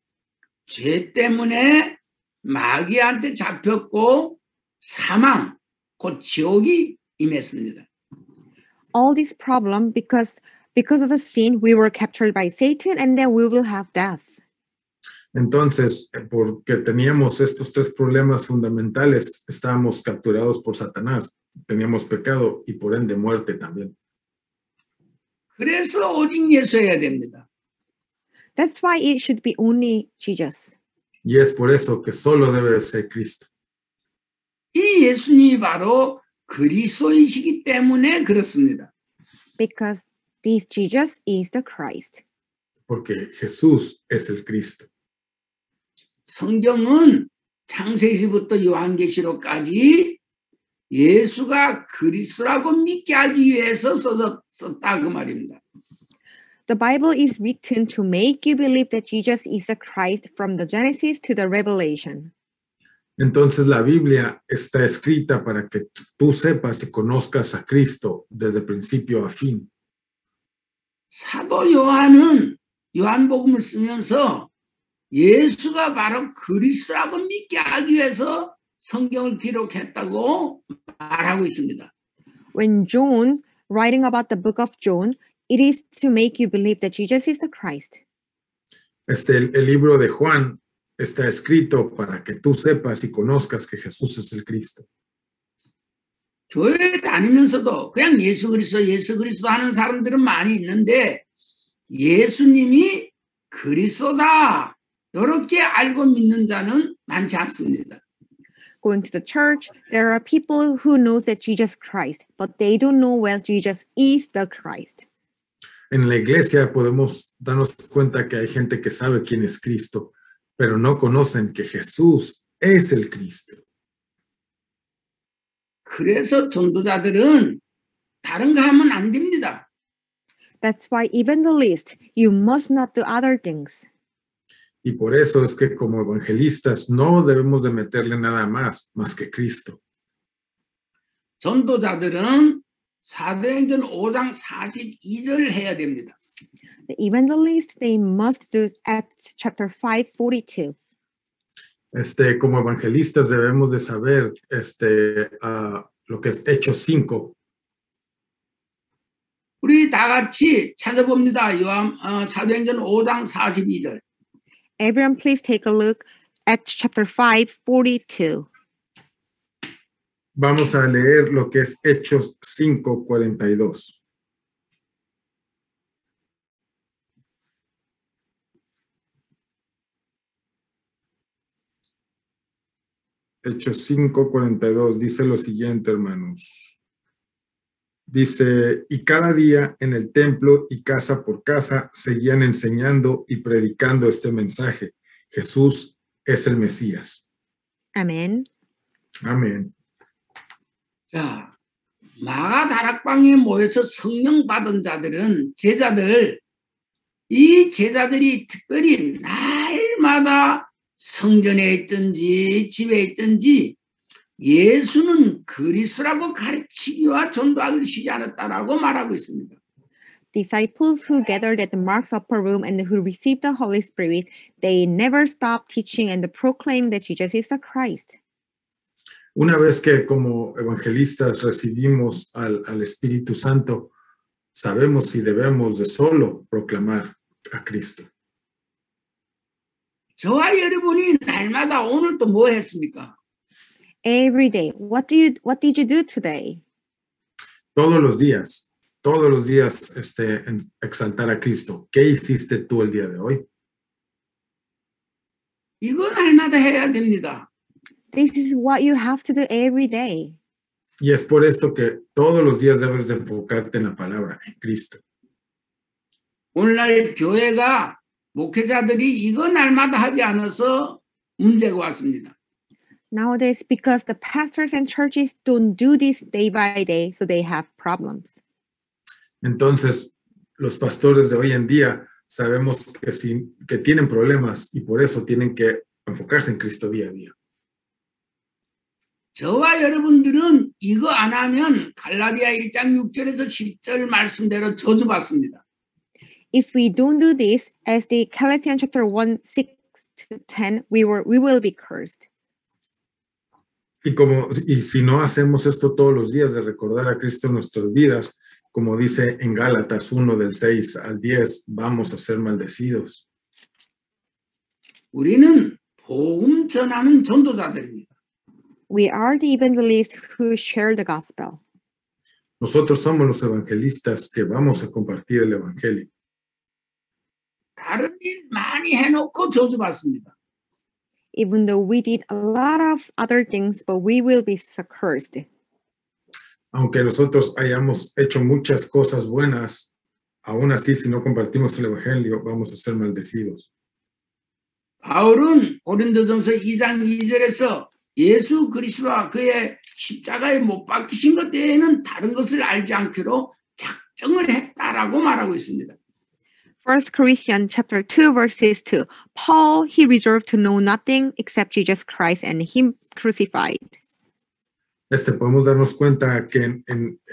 죄 때문에 마귀한테 잡혔고 사망, 곧 지옥이 임했습니다. All this problem because of the sin, we were captured by Satan, and then we will have death. Entonces, porque teníamos estos tres problemas fundamentales, estábamos capturados por Satanás, teníamos pecado y por ende muerte también. 그래서 오직 예수여야 됩니다. That's why it should be only Jesus. Y es por eso que solo debe de ser Cristo. 이 예수님이 바로 그리스도이시기 때문에 그렇습니다. Because this Jesus is the Christ. Porque Jesús es el Cristo. 성경은 창세기부터 요한계시록까지 예수가 그리스도라고 믿게 하기 위해서 썼다 그 말입니다. The Bible is written to make you believe that Jesus is the Christ from the Genesis to the Revelation. Entonces la Biblia está escrita para que tú sepas y conozcas a Cristo desde principio a fin. 사도 요한은 요한복음을 쓰면서 예수가 바로 그리스도라고 믿게 하기 위해서 성경을 기록했다고 말하고 있습니다. When John, writing about the book of John, it is to make you believe that Jesus is the Christ. El libro de Juan está escrito para que tú sepas y conozcas que Jesús es el Cristo. 교회 다니면서도 그냥 예수 그리스도 하는 사람들은 많이 있는데 예수님이 그리스도다 이렇게 알고 믿는 자는 많지 않습니다. Going to the church, there are people who know that Jesus Christ, but they don't know whether Jesus is the Christ. En la iglesia podemos darnos cuenta que hay gente que sabe quién es Cristo, pero no conocen que Jesús es el Cristo. 그래서 전도자들은 다른 거 하면 안 됩니다. That's why evangelist, you must not do other things. Y por eso es que como evangelistas no debemos de meterle nada más que Cristo. 전도자들은 사도행전 5장 42절 해야 됩니다. The evangelist, they must do Acts chapter 5:42. Como evangelistas debemos de saber lo que es Hechos 5. 우리 다 같이 찾아봅니다. 사도행전 5장 42절. Everyone please take a look at chapter 5:42. Vamos a leer lo que es Hechos 5:42. Hechos 5:42 dice lo siguiente, hermanos. Dice, y cada día en el templo y casa por casa seguían enseñando y predicando este mensaje. Jesús es el Mesías. Amen. Amén. 자, 마가 다락방에 모여서 성령 받은 자들은 제자들, 이 제자들이 특별히 날마다 성전에 있든지 집에 있든지 예수는 그리스도라고 가르치기와 전도하기를 쉬지 않았다라고 말하고 있습니다. Disciples who gathered at the Mark's upper room and who received the Holy Spirit, they never stopped teaching and proclaimed that Jesus is the Christ. Una vez que como evangelistas recibimos al Espíritu Santo, sabemos si debemos de solo proclamar a Cristo. 저와 여러분이 날마다 오늘 또 뭐 했습니까? Every day. What did you do today? Todos los días exaltar a Cristo. ¿Qué hiciste tú el día de hoy? 이거 날마다 해야 됩니다. This is what you have to do every day. Y es por esto que todos los días debes de enfocarte en la palabra, en Cristo. 오늘날 교회가 목회자들이 이거 날마다 하지 않아서 문제가 왔습니다. Nowadays, because the pastors and churches don't do this day by day, so they have problems. Entonces, los pastores de hoy en día sabemos que tienen problemas y por eso tienen que enfocarse en Cristo día a día. 저와 여러분들은 이거 안 하면 갈라디아 1장 6절에서 10절 말씀대로 저주받습니다. If we don't do this, as the Galatians chapter 1, 6 to 10, we will be cursed. Y si no hacemos esto todos los días de recordar a Cristo en nuestras vidas, como dice en Gálatas 1 del 6 al 10, vamos a ser maldecidos. 우리는 복음 전하는 전도자들입니다. We are the evangelists who share the gospel. Nosotros somos los evangelistas que vamos a compartir el evangelio. 다른 일 많이 해놓고 저주받습니다. Even though we did a lot of other things, but we will be cursed. Aunque nosotros hayamos hecho muchas cosas buenas, aún así, si no compartimos el evangelio, vamos a ser maldecidos. 바울은 고린도전서 2장 2절에서 예수 그리스도와 그의 십자가에 못 박히신 것 외에는 다른 것을 알지 않기로 작정을 했다라고 말하고 있습니다. 1 Corinthians chapter 2 verses 2. Paul, he resolved to know nothing except Jesus Christ and him crucified. Podemos darnos cuenta que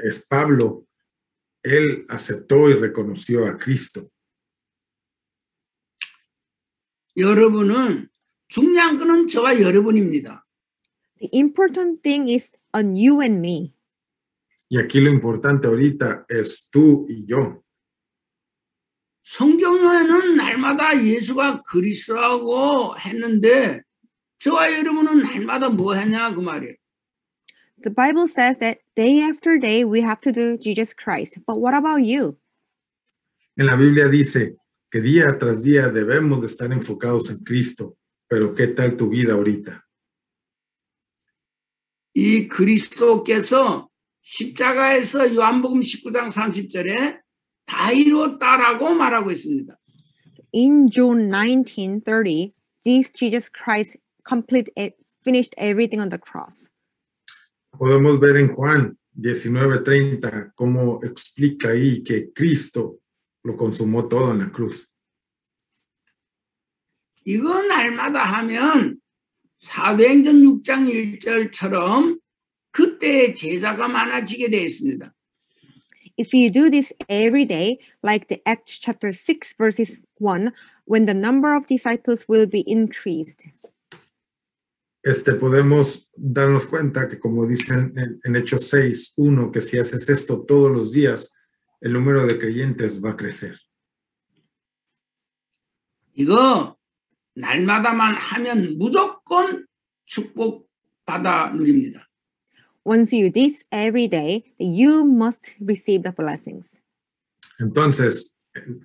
es Pablo, él aceptó y reconoció a Cristo. 여러분은 중요한 것은 저와 여러분입니다. The important thing is on you and me. Y aquí lo importante ahorita es tú y yo. 성경에는 날마다 예수가 그리스도라고 했는데 저와 여러분은 날마다 뭐 했냐 그 말이에요. The Bible says that day after day we have to do Jesus Christ. But what about you? En la Biblia dice que día tras día debemos de estar enfocados en Cristo. Pero ¿qué tal tu vida ahorita? 이 그리스도께서 십자가에서 요한복음 19장 30절에 다 이루었다라고 말하고 있습니다. In John 19:30, this Jesus Christ finished everything on the cross. Podemos ver en Juan 19:30 cómo explica ahí que Cristo lo consumó todo en la cruz. 이거 날마다 하면 사도행전 6장 1절처럼 그때의 제자가 많아지게 되어 있습니다. If you do this every day, like the Acts chapter 6 verses 1, when the number of disciples will be increased. Podemos darnos cuenta que como dicen en Hechos 6:1, que si haces esto todos los días, el número de creyentes va a crecer. 이거 날마다만 하면 무조건 축복받아 누립니다. Once you do this every day, you must receive the blessings. Entonces,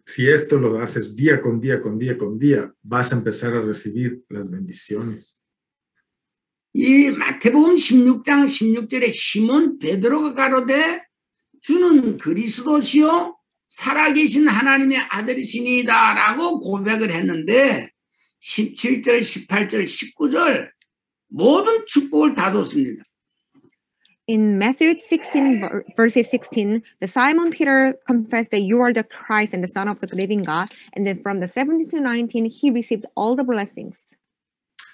si esto lo haces día con día, con día, con día, vas a empezar a recibir las bendiciones. 이 마태복음 16장 16절에 시몬 베드로가 가로되 주는 그리스도시요 살아계신 하나님의 아들이시니다라고 고백을 했는데 17절, 18절, 19절 모든 축복을 다 줬습니다. In Matthew 16 verses 16, the Simon Peter confessed that you are the Christ and the Son of the living God, and then from the 17 to 19 he received all the blessings.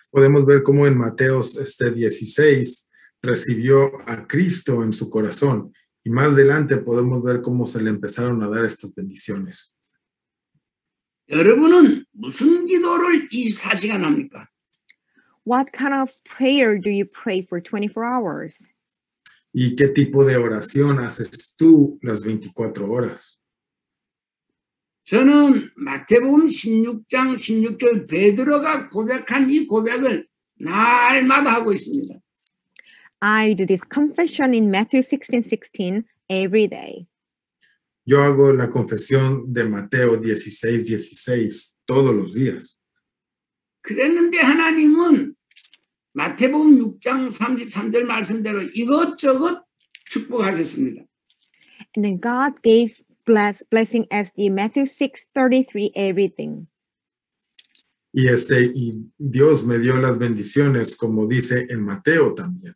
Podemos ver cómo en Mateo 16 recibió a Cristo en su corazón y más adelante podemos ver cómo se le empezaron a dar estas bendiciones. 여러분은 무슨 기도를 24시간 합니까? What kind of prayer do you pray for 24 hours? ¿Y qué tipo de oración haces tú las 24 horas? 저는 마태복음 16장 16절 베드로가 고백한 이 고백을 날마다 하고 있습니다. I do this confession in Matthew 16:16 every day. Yo hago la confesión de Mateo 16:16 todos los días. 그랬는데 하나님은 마태복음 6장 33절 말씀대로 이것저것 축복하셨습니다. And then God gave blessing as the Matthew 6:33 everything. Y Dios me dio las bendiciones como dice en Mateo también.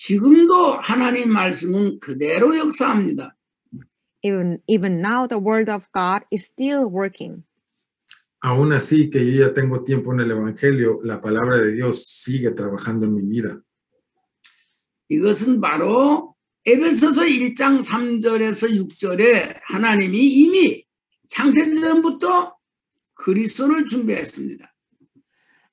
지금도 하나님 말씀은 그대로 역사합니다. Even now the word of God is still working. Aún así que yo ya tengo tiempo en el Evangelio, la palabra de Dios sigue trabajando en mi vida. 이것은 바로 에베소서 1장 3절에서 6절에 하나님이 이미 창세전부터 그리스도를 준비했습니다.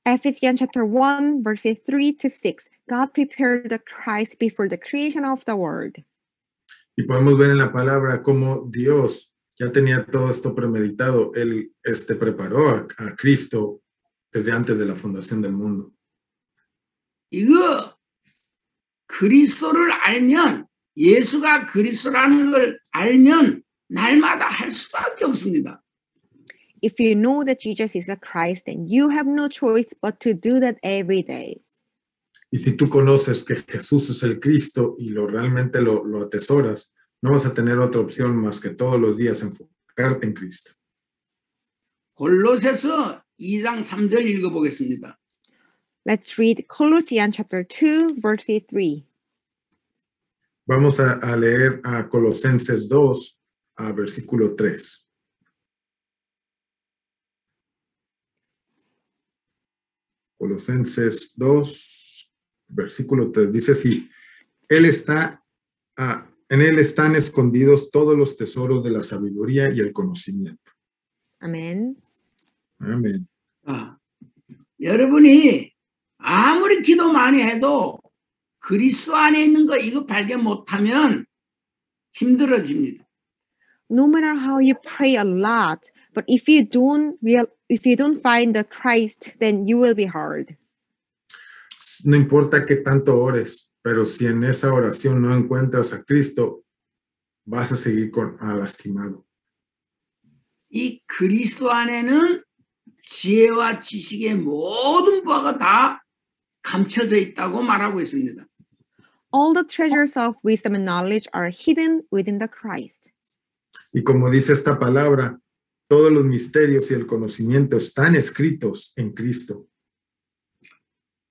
Ephesians chapter 1, verses 3 to 6. God prepared the Christ before the creation of the world. Y podemos ver en la palabra cómo Dios ya tenía todo esto premeditado. Él preparó a Cristo desde antes de la fundación del mundo. 이거 그리스도를 알면, 예수가 그리스도라는 걸 알면 날마다 할 수밖에 없습니다. If you know that Jesus is the Christ, then you have no choice but to do that every day. Y si tú conoces que Jesús es el Cristo y realmente lo atesoras, no vas a tener otra opción más que todos los días enfocarte en Cristo. 골로새서 2장 3절 읽어보겠습니다. Let's read Colossians chapter 2, verse 3. Vamos a leer a Colosenses 2, versículo 3. Colosenses 2, versículo 3. Dice así: en él están escondidos todos los tesoros de la sabiduría y el conocimiento. Amen. Amén. 여러분이 아무리 기도 많이 해도 그리스도 안에 있는 거 이거 발견 못하면 힘들어집니다. No matter how you pray a lot, but if you don't find the Christ, then you will be hard. No importa qué tanto ores, pero si en esa oración no encuentras a Cristo, vas a seguir lastimado. 이 그리스도 안에는 지혜와 지식의 모든 바가 다 감춰져 있다고 말하고 있습니다. All the treasures of wisdom and knowledge are hidden within the Christ. Y como dice esta palabra, todos los misterios y el conocimiento están escritos en Cristo.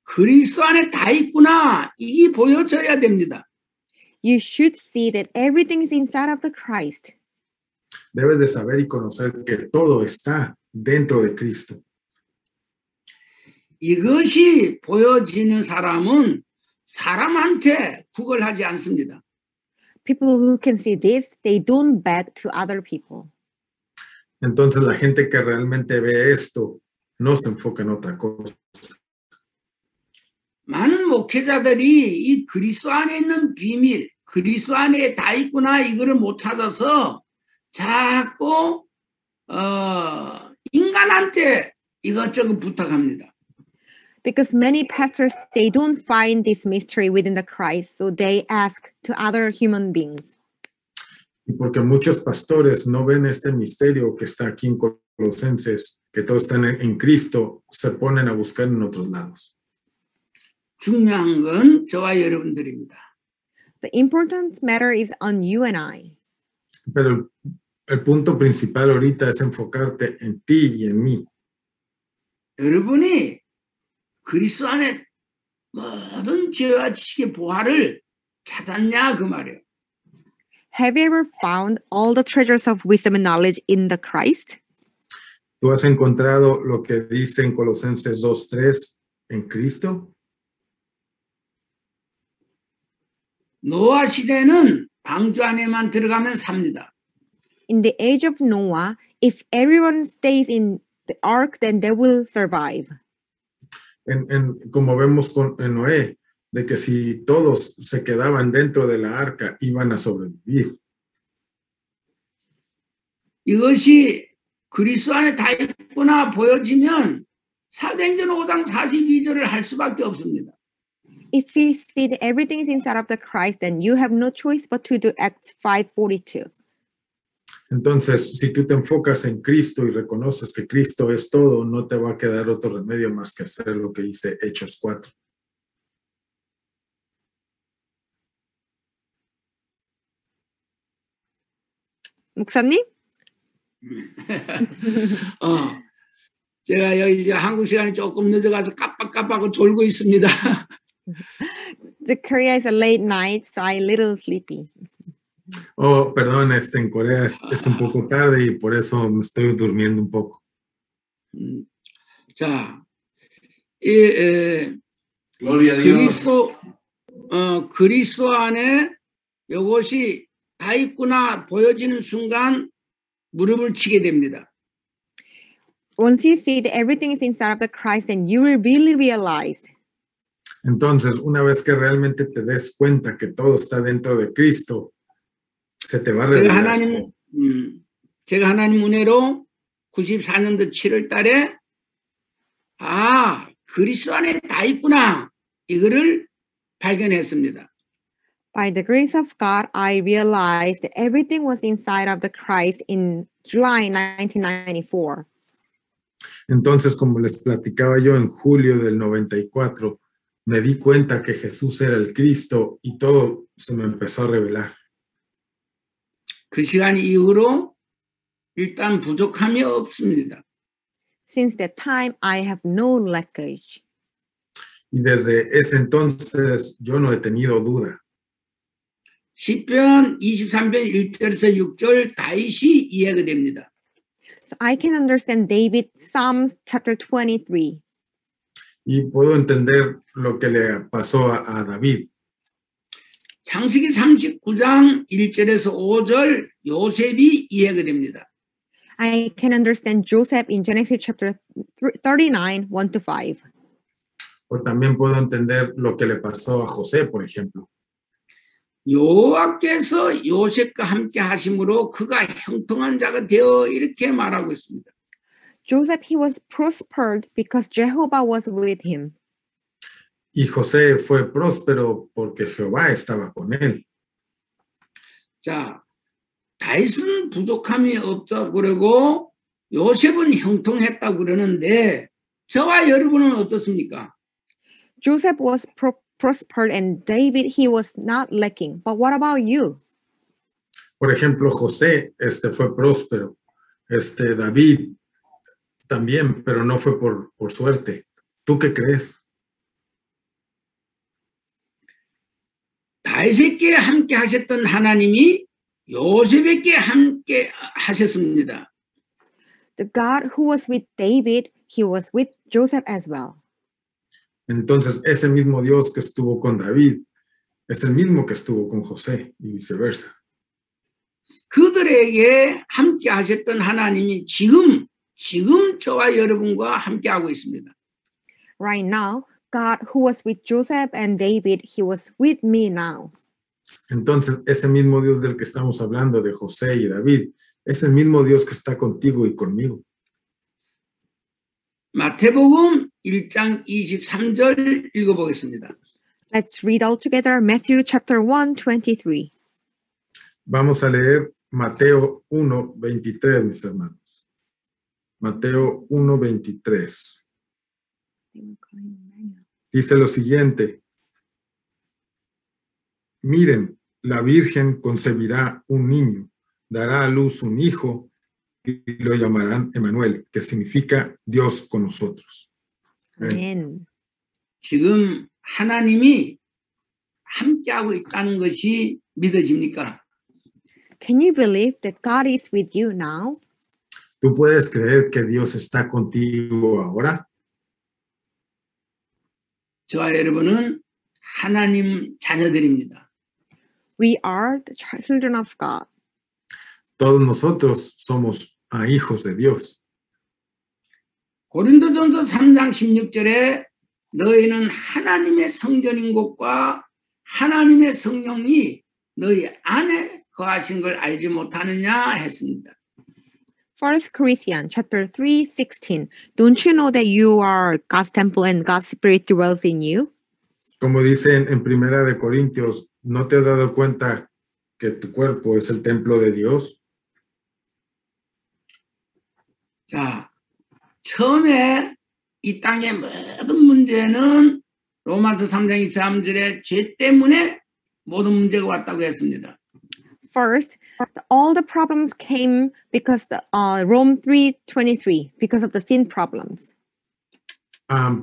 그리스도 안에 다 있구나. 이게 보여져야 됩니다. You should see that everything is inside of the Christ. Debes de saber y conocer que todo está dentro de Cristo. 이것이 보여지는 사람은 사람한테 구걸하지 않습니다. People who can see this, they don't beg to other people. Entonces la gente que realmente ve esto no se enfoca en otra cosa. 많은 목회자들이 이 그리스도 안에 있는 비밀, 그리스도 안에 다 있구나 이거를 못 찾아서 자꾸 인간한테 이것저것 부탁합니다. Because many pastors, they don't find this mystery within the Christ, so they ask to other human beings. Y porque muchos pastores no ven este misterio que está aquí en Colosenses, que todos están en Cristo, se ponen a buscar en otros lados. 중요한 건 저와 여러분들입니다. The important matter is on you and I. Pero el punto principal ahorita es enfocarte en ti y en mí. 여러분이 그리스도 안에 모든 죄와 지식의 보화를 찾았냐 그 말이에요. Have you ever found all the treasures of wisdom and knowledge in the Christ? ¿Tú has encontrado lo que dice en Colosenses 2:3 en Cristo? 노아 시대는 방주 안에만 들어가면 삽니다. In the age of Noah, if everyone stays in the ark, then they will survive. Como vemos en Noé, de que si todos se quedaban dentro de la arca, iban a sobrevivir. 이것이 그리스도 안에 다 있구나 보여지면 사도행전 5장 42절을 할 수밖에 없습니다. If you see that everything is inside of the Christ, then you have no choice but to do Acts 5:42. Entonces, si tú te enfocas en Cristo y reconoces que Cristo es todo, no te va a quedar otro remedio más que hacer lo que dice Hechos 4. 목사님? 제가 여기 이제 한국 시간이 조금 늦어가서 깜빡깜빡하고 졸고 있습니다. The Korea is a late night, so I'm a little sleepy. Oh, perdón, en Corea es un poco tarde y por eso me estoy durmiendo un poco. 자, Gloria a Dios. 그리스도 안에 이것이 다 있구나 보여지는 순간 무릎을 치게 됩니다. Once you see that everything is inside of the Christ, then you will really realize. Entonces, una vez que realmente te des cuenta que todo está dentro de Cristo, se te va a revelar. 제가 하나님 은혜로 94년도 7월 달에 그리스도 안에 다 있구나 이거를 발견했습니다. By the grace of God, I realized that everything was inside of the Christ in July 1994. Entonces, como les platicaba yo en julio del 94, me di cuenta que Jesús era el Cristo y todo se me empezó a revelar. 그 시간 이후로 일단 부족함이 없습니다. Since that time, I have no leakage. Y desde ese entonces yo no he tenido duda. 시편 23편 1절에서 6절 다윗이 이해가 됩니다. So I can understand David, Psalms chapter 23. Y puedo entender lo que le pasó a David. 창세기 39장 1절에서 5절 요셉이 이해가 됩니다. I can understand Joseph in Genesis chapter 39, 1 to 5. O también puedo entender lo que le pasó a José, por ejemplo. 여호와께서 요셉과 함께 하심으로 그가 형통한 자가 되어 이렇게 말하고 있습니다. Joseph, he was prospered because Jehovah was with him. Y José fue próspero porque Jehová estaba con él. 자, 다윗은 부족함이 없다고 그러고 요셉은 형통했다고 그러는데 저와 여러분은 어떻습니까? Joseph was prospered and David, he was not lacking. But what about you? Por ejemplo, José fue próspero. David también, pero no fue por suerte. ¿Tú qué crees? 다윗에게 함께 하셨던 하나님이 요셉에게 함께 하셨습니다. The God who was with David, he was with Joseph as well. Entonces, ese mismo Dios que estuvo con David es el mismo que estuvo con José y viceversa. 그들에게 함께 하셨던 하나님이 지금 저와 여러분과 함께 하고 있습니다. Right now, God who was with Joseph and David, he was with me now. Entonces, ese mismo Dios del que estamos hablando, de José y David, es el mismo Dios que está contigo y conmigo. 마태복음 1장 23절 읽어보겠습니다. Let's read all together Matthew chapter 1, 23. Vamos a leer Mateo 1, 23, mis hermanos. Mateo 1, 23. Dice lo siguiente. Miren, la Virgen concebirá un niño, dará a luz un hijo y lo llamarán Emmanuel, que significa Dios con nosotros. Amen. 지금 하나님이 함께하고 있다는 것이 믿어집니까? Can you believe that God is with you now? ¿Tú puedes creer que Dios está contigo ahora? 저와 여러분은 하나님 자녀들입니다. We are the children of God. Todos nosotros somos hijos de Dios. 고린도전서 3장 16절에 너희는 하나님의 성전인 것과 하나님의 성령이 너희 안에 거하신 걸 알지 못하느냐 했습니다. 1 Corinthians chapter 3:16. Don't you know that you are God's temple and God's Spirit dwells in you? Como dicen en Primera de Corintios, ¿no te has dado cuenta que tu cuerpo es el templo de Dios? 자, 처음에 이 땅의 모든 문제는 로마서 3장 23절에 죄 때문에 모든 문제가 왔다고 했습니다. First, all the problems came because Rome 3:23, because of the sin problems.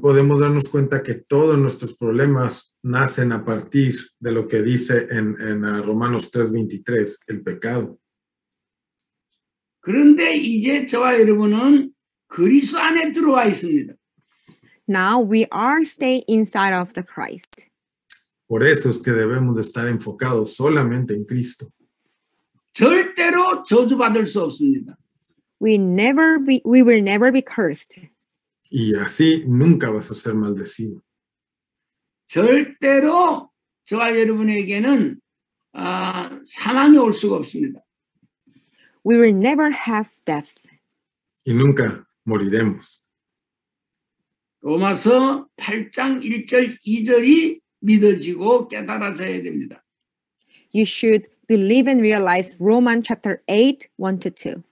Podemos darnos cuenta que todos nuestros problemas nacen a partir de lo que dice en Romanos 3:23, el pecado. 그런데 이제 저와 여러분은 그리스도 안에 들어와 있습니다. Now we are stay inside of the Christ. Por eso es que debemos de estar enfocados solamente en Cristo. 절대로 저주받을 수 없습니다. We will never be cursed. Y así nunca vas a ser maldecido. 절대로 저와 여러분에게는 사망이 올 수가 없습니다. We will never have death. Y nunca moriremos. 로마서 8장 1절 2절이 믿어지고 깨달아져야 됩니다. You should believe and realize Romans chapter 8, 1-2.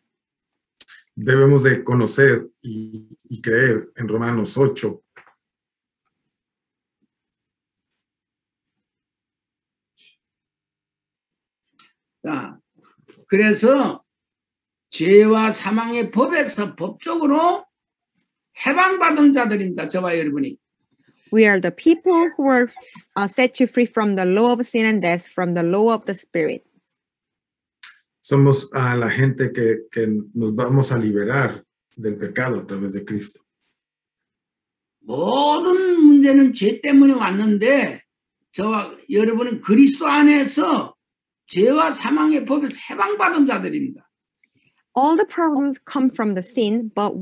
Debemos de conocer y creer en Romanos 8. 자, 그래서 죄와 사망의 법에서 법적으로 해방받은 자들입니다. 저와 여러분이. We are the people who were set you free from the law of sin and death, from the law of the Spirit. Somos a la gente que nos vamos a liberar del pecado a través de Cristo. 모든 문제는 죄 때문에 왔는데 저와 여러분은 그리스도 안에서 죄와 사망의 법에서 해방받은 자들입니다. All the problems come from the sin, but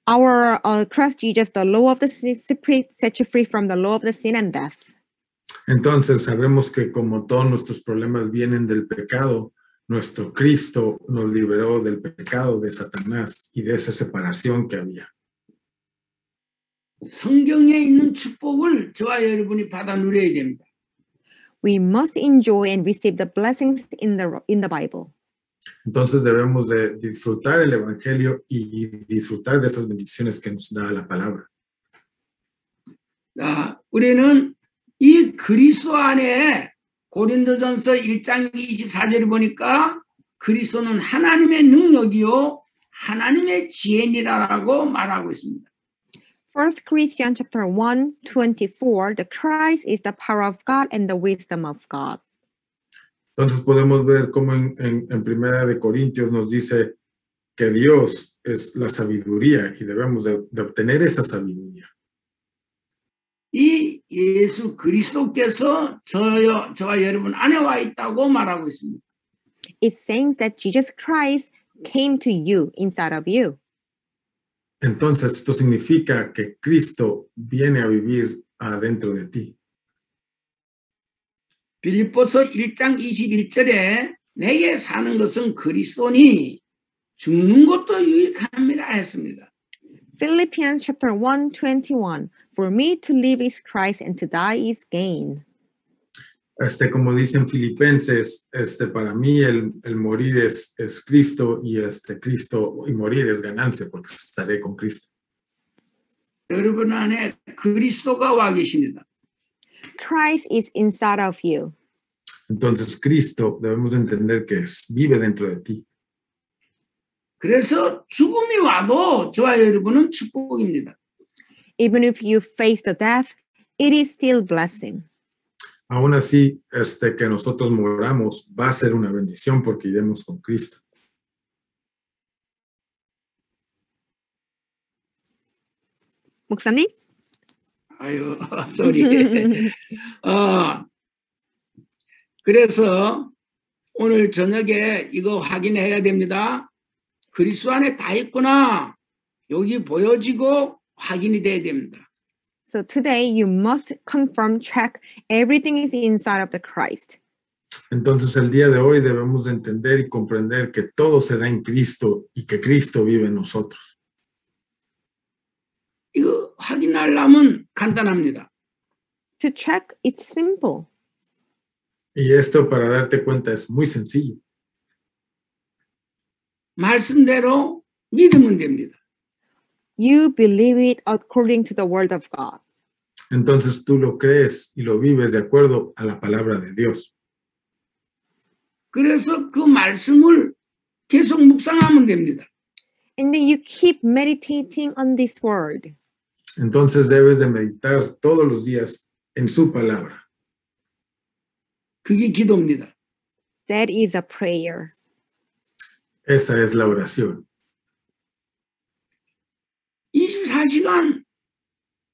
our Christ Jesus, the law of the Spirit, set you free from the law of the sin and death. Entonces sabemos que como todos nuestros problemas vienen del pecado, nuestro Cristo nos liberó del pecado de Satanás y de esa separación que había. 성경에 있는 축복을 저와 여러분이 받아 누려야 됩니다. We must enjoy and receive the blessings in the Bible. Entonces debemos de disfrutar el evangelio y disfrutar de esas bendiciones que nos da la palabra. 우리는 이 그리스도 안에 고린도전서 1장 24절을 보니까 그리스도는 하나님의 능력이요 하나님의 지혜니라라고 말하고 있습니다. 1 Corinthians chapter 1:24, the Christ is the power of God and the wisdom of God. Entonces podemos ver cómo en Primera de Corintios nos dice que Dios es la sabiduría y debemos de obtener esa sabiduría. 이 예수 그리스도께서 저와 여러분 안에 와 있다고 말하고 있습니다. It's saying that Jesus Christ came to you, inside of you. Entonces esto significa que Cristo viene a vivir adentro de ti. 빌립보서 1장 21절에 내게 사는 것은 그리스도니 죽는 것도 유익함이라 했습니다. Philippians chapter 1:21, for me to live is Christ and to die is gain. Como dicen Filipenses, para mí el morir es Cristo y Cristo y morir es ganancia porque estaré con Cristo. 여러분 안에 그리스도가 와 계십니다. Christ is inside of you. Entonces Cristo debemos entender que vive dentro de ti. 그래서 죽음이 와도 저와 여러분은 축복입니다. Even if you face the death, it is still blessing. Aún así, que nosotros moramos va a ser una bendición porque iremos con Cristo. 목사님? 아유, sorry. 그래서 오늘 저녁에 이거 확인해야 됩니다. 그리스도 안에 다 있구나. 여기 보여지고 확인이 돼야 됩니다. So today you must confirm, check, everything is inside of the Christ. Entonces el día de hoy debemos entender y comprender que todo se da en Cristo y que Cristo vive en nosotros. 이거 확인하려면 간단합니다. To check, it's simple. Y esto para darte cuenta es muy sencillo. 말씀대로 믿으면 됩니다. You believe it according to the word of God. Entonces tú lo crees y lo vives de acuerdo a la palabra de Dios. 그래서 그 말씀을 계속 묵상하면 됩니다. And then you keep meditating on this word. Entonces debes de meditar todos los días en su palabra. 그게 기도입니다. That is a prayer. Esa es la oración. 24시간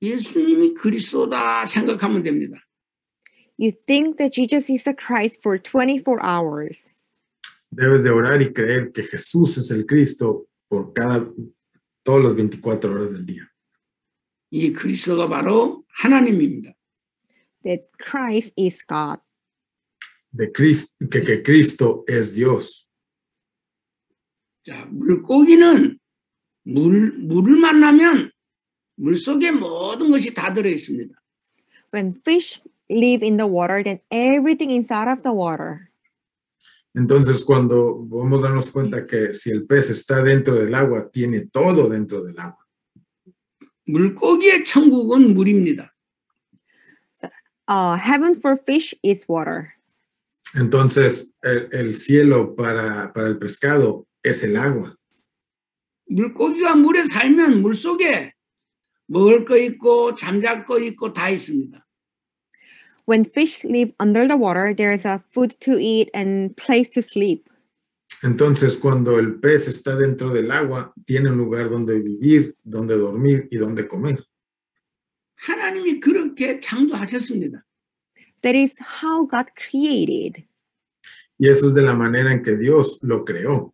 예수님이 그리스도다 생각하면 됩니다. You think that Jesus is the Christ for 24 hours. Debes de orar y creer que Jesús es el Cristo por todas las 24 horas del día. 이 그리스도가 바로 하나님입니다. That Christ is God. Que Cristo es Dios. 자, 물고기는 물을 만나면 물속에 모든 것이 다 들어 있습니다. When fish live in the water, then everything inside of the water. Entonces, cuando podemos darnos cuenta que si el pez está dentro del agua, tiene todo dentro del agua. 물고기의 천국은 물입니다. Heaven for fish is water. Entonces, el cielo para el pescado es el agua. 물고기가 물에 살면 물속에 먹을 거 있고 잠잘 거 있고 다 있습니다. When fish live under the water, there's a food to eat and place to sleep. Entonces, cuando el pez está dentro del agua, tiene un lugar donde vivir, donde dormir y donde comer. 하나님이 그렇게 창조하셨습니다. That is how God created. Y eso es de la manera en que Dios lo creó.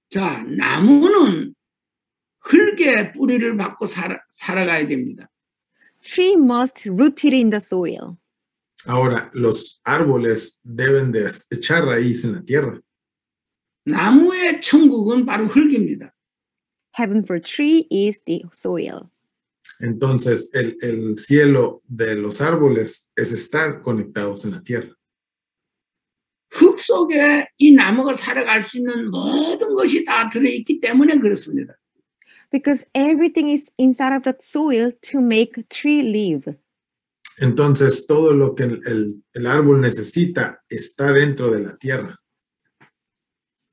자, 나무는 흙에 뿌리를 받고 살아가야 됩니다. Tree must root it in the soil. Ahora, los árboles deben de echar raíz en la tierra. 나무의 천국은 바로 흙입니다. Heaven for tree is the soil. Entonces, el cielo de los árboles es estar conectados en la tierra. 흙 속에 이 나무가 살아갈 수 있는 모든 것이 다 들어있기 때문에 그렇습니다. Because everything is inside of that soil to make tree live. Entonces, todo lo que el árbol necesita está dentro de la tierra.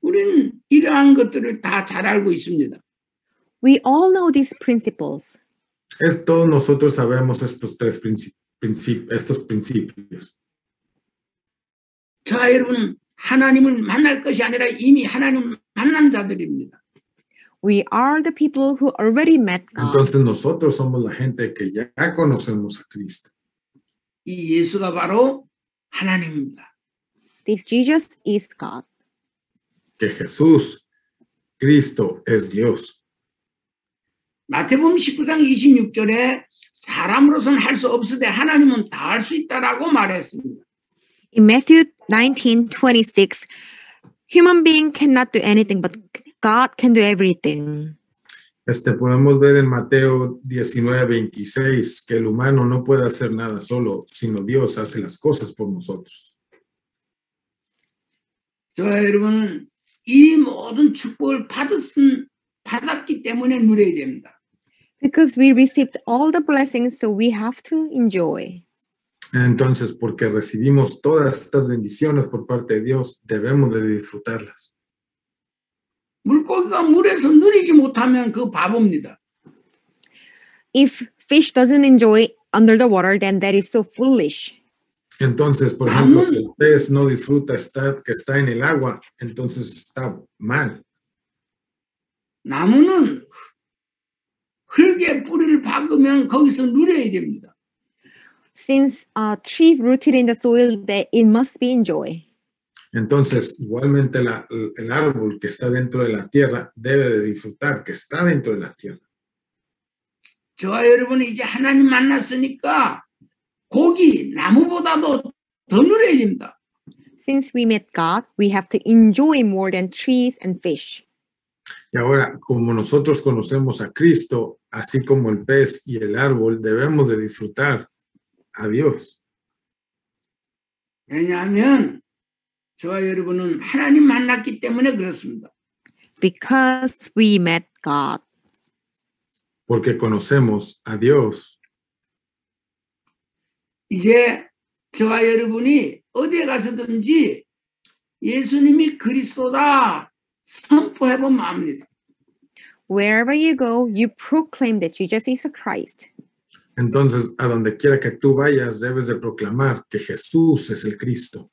우리는 이러한 것들을 다 잘 알고 있습니다. We all know these principles. Todos nosotros sabemos estos tres principios. 자, 여러분, 하나님을 만날 것이 아니라 이미 하나님 만난 자들입니다. We are the people who already met God. Entonces nosotros somos la gente que ya conocemos a Cristo. 이 예수가 바로 하나님입니다. This Jesus is God. Que Jesús, Cristo es Dios. 마태복음 19장 26절에 사람으로서는 할 수 없으되 하나님은 다 할 수 있다라고 말했습니다. In Matthew 19:26, human being cannot do anything, but God can do everything. Podemos ver en Mateo 19:26 que el humano no puede hacer nada solo, sino Dios hace las cosas por nosotros. 저 여러분, 이 모든 축복을 받았기 때문에 누려야 됩니다. Because we received all the blessings, so we have to enjoy. Entonces, porque recibimos todas estas bendiciones por parte de Dios, debemos de disfrutarlas. 물고기가 물에서 누리지 못하면 그 바보입니다. If fish doesn't enjoy under the water, then that is so foolish. Entonces, por ejemplo, si el pez no disfruta que está en el agua, entonces está mal. 나무는 흙에 뿌리를 박으면 거기서 누려야 됩니다. Since a tree rooted in the soil, that it must be enjoy. Entonces, igualmente el árbol que está dentro de la tierra debe de disfrutar que está dentro de la tierra. 저와 여러분이 이제 하나님 만났으니까 고기, 나무보다도 더 누려야 됩니다. Since we met God, we have to enjoy more than trees and fish. Y ahora, como nosotros conocemos a Cristo, así como el pez y el árbol, debemos de disfrutar a Dios. 왜냐하면 저와 여러분은 하나님 만났기 때문에 그렇습니다. Because we met God. Porque conocemos a Dios. 이제 저와 여러분이 어디에 가서든지 예수님이 그리스도다 선포해보면 압니다. Wherever you go, you proclaim that Jesus is a Christ. Entonces, a donde quiera que tú vayas, debes de proclamar que Jesús es el Cristo.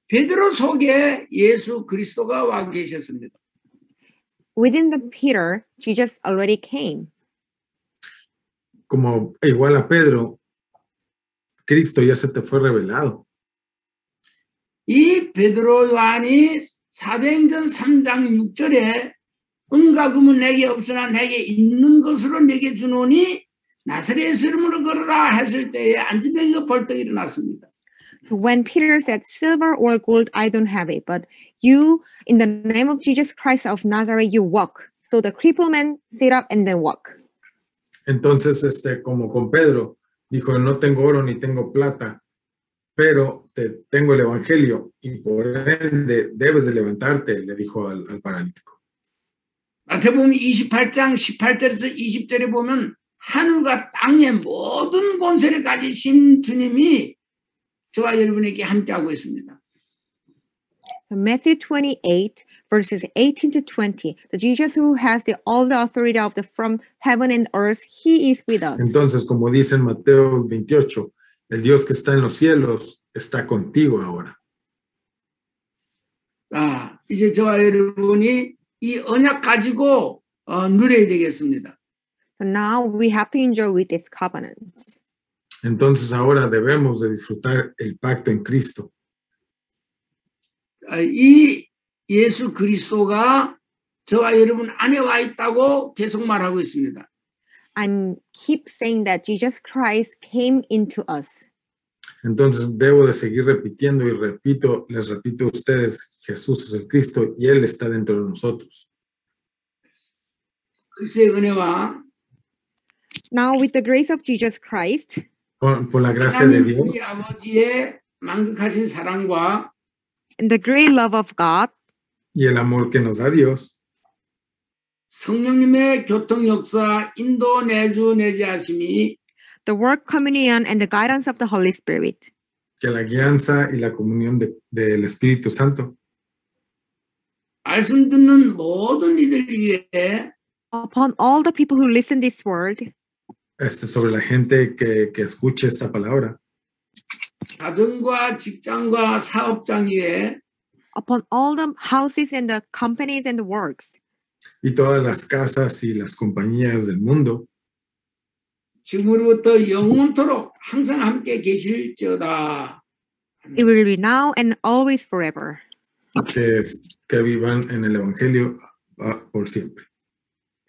베드로 속에 예수 그리스도가 와 계셨습니다. within the Peter, Jesus already came. Como igual a Pedro, Cristo ya se te fue revelado. 이 베드로 요한이 사도행전 3장 6절에 은과 금은 내게 없으나 내게 있는 것으로 내게 주노니 나사렛 이름으로 걸어라 했을 때에 안진뱅이가 벌떡 일어났습니다. So when Peter said, silver or gold, I don't have it, but you, in the name of Jesus Christ of Nazareth, you walk. So the crippled man sit up and then walk. Entonces, como con Pedro, dijo, no tengo oro ni tengo plata, pero tengo el evangelio y por ende debes de levantarte, le dijo al paralítico. 마태복음 28장 18절에서 20절에 보면 하늘과 땅의 모든 권세를 가지신 주님이 저와 여러분에게 함께하고 있습니다. Matthew 28, verses 18 to 20. The Jesus who has all the authority from heaven and earth, he is with us. Entonces, como dice en Mateo 28, el Dios que está en los cielos está contigo ahora. 이제 저와 여러분이 이 언약 가지고 누려야 되겠습니다. So now we have to enjoy with this covenant. Entonces ahora debemos de disfrutar el pacto en Cristo. 이 예수 그리스도가 저와 여러분 안에 와 있다고 계속 말하고 있습니다. I keep saying that Jesus Christ came into us. Entonces debo de seguir repitiendo y les repito a ustedes, Jesús es el Cristo y Él está dentro de nosotros. 그리스도의 은혜와 Now with the grace of Jesus Christ, por la gracia de Dios 우리 아버지의 만극하신 사랑과 and the great love of God, y el amor que nos da Dios, 성령님의 교통 역사, 인도 내주 내지하심이 the work communion and the guidance of the Holy Spirit, que la guianza y la comunión del Espíritu Santo 말씀 듣는 모든 이들 위에 upon all the people who listen this word, sobre la gente que escuche esta palabra, 가정과 직장과 사업장 위에 upon all the houses and the companies and the works, y todas las casas y las compañías del mundo, 지금으로부터 영원토록 항상 함께 계실지어다. it will be now and always forever. que vivan en el Evangelio por siempre.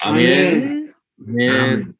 Amén. 아멘. Amén.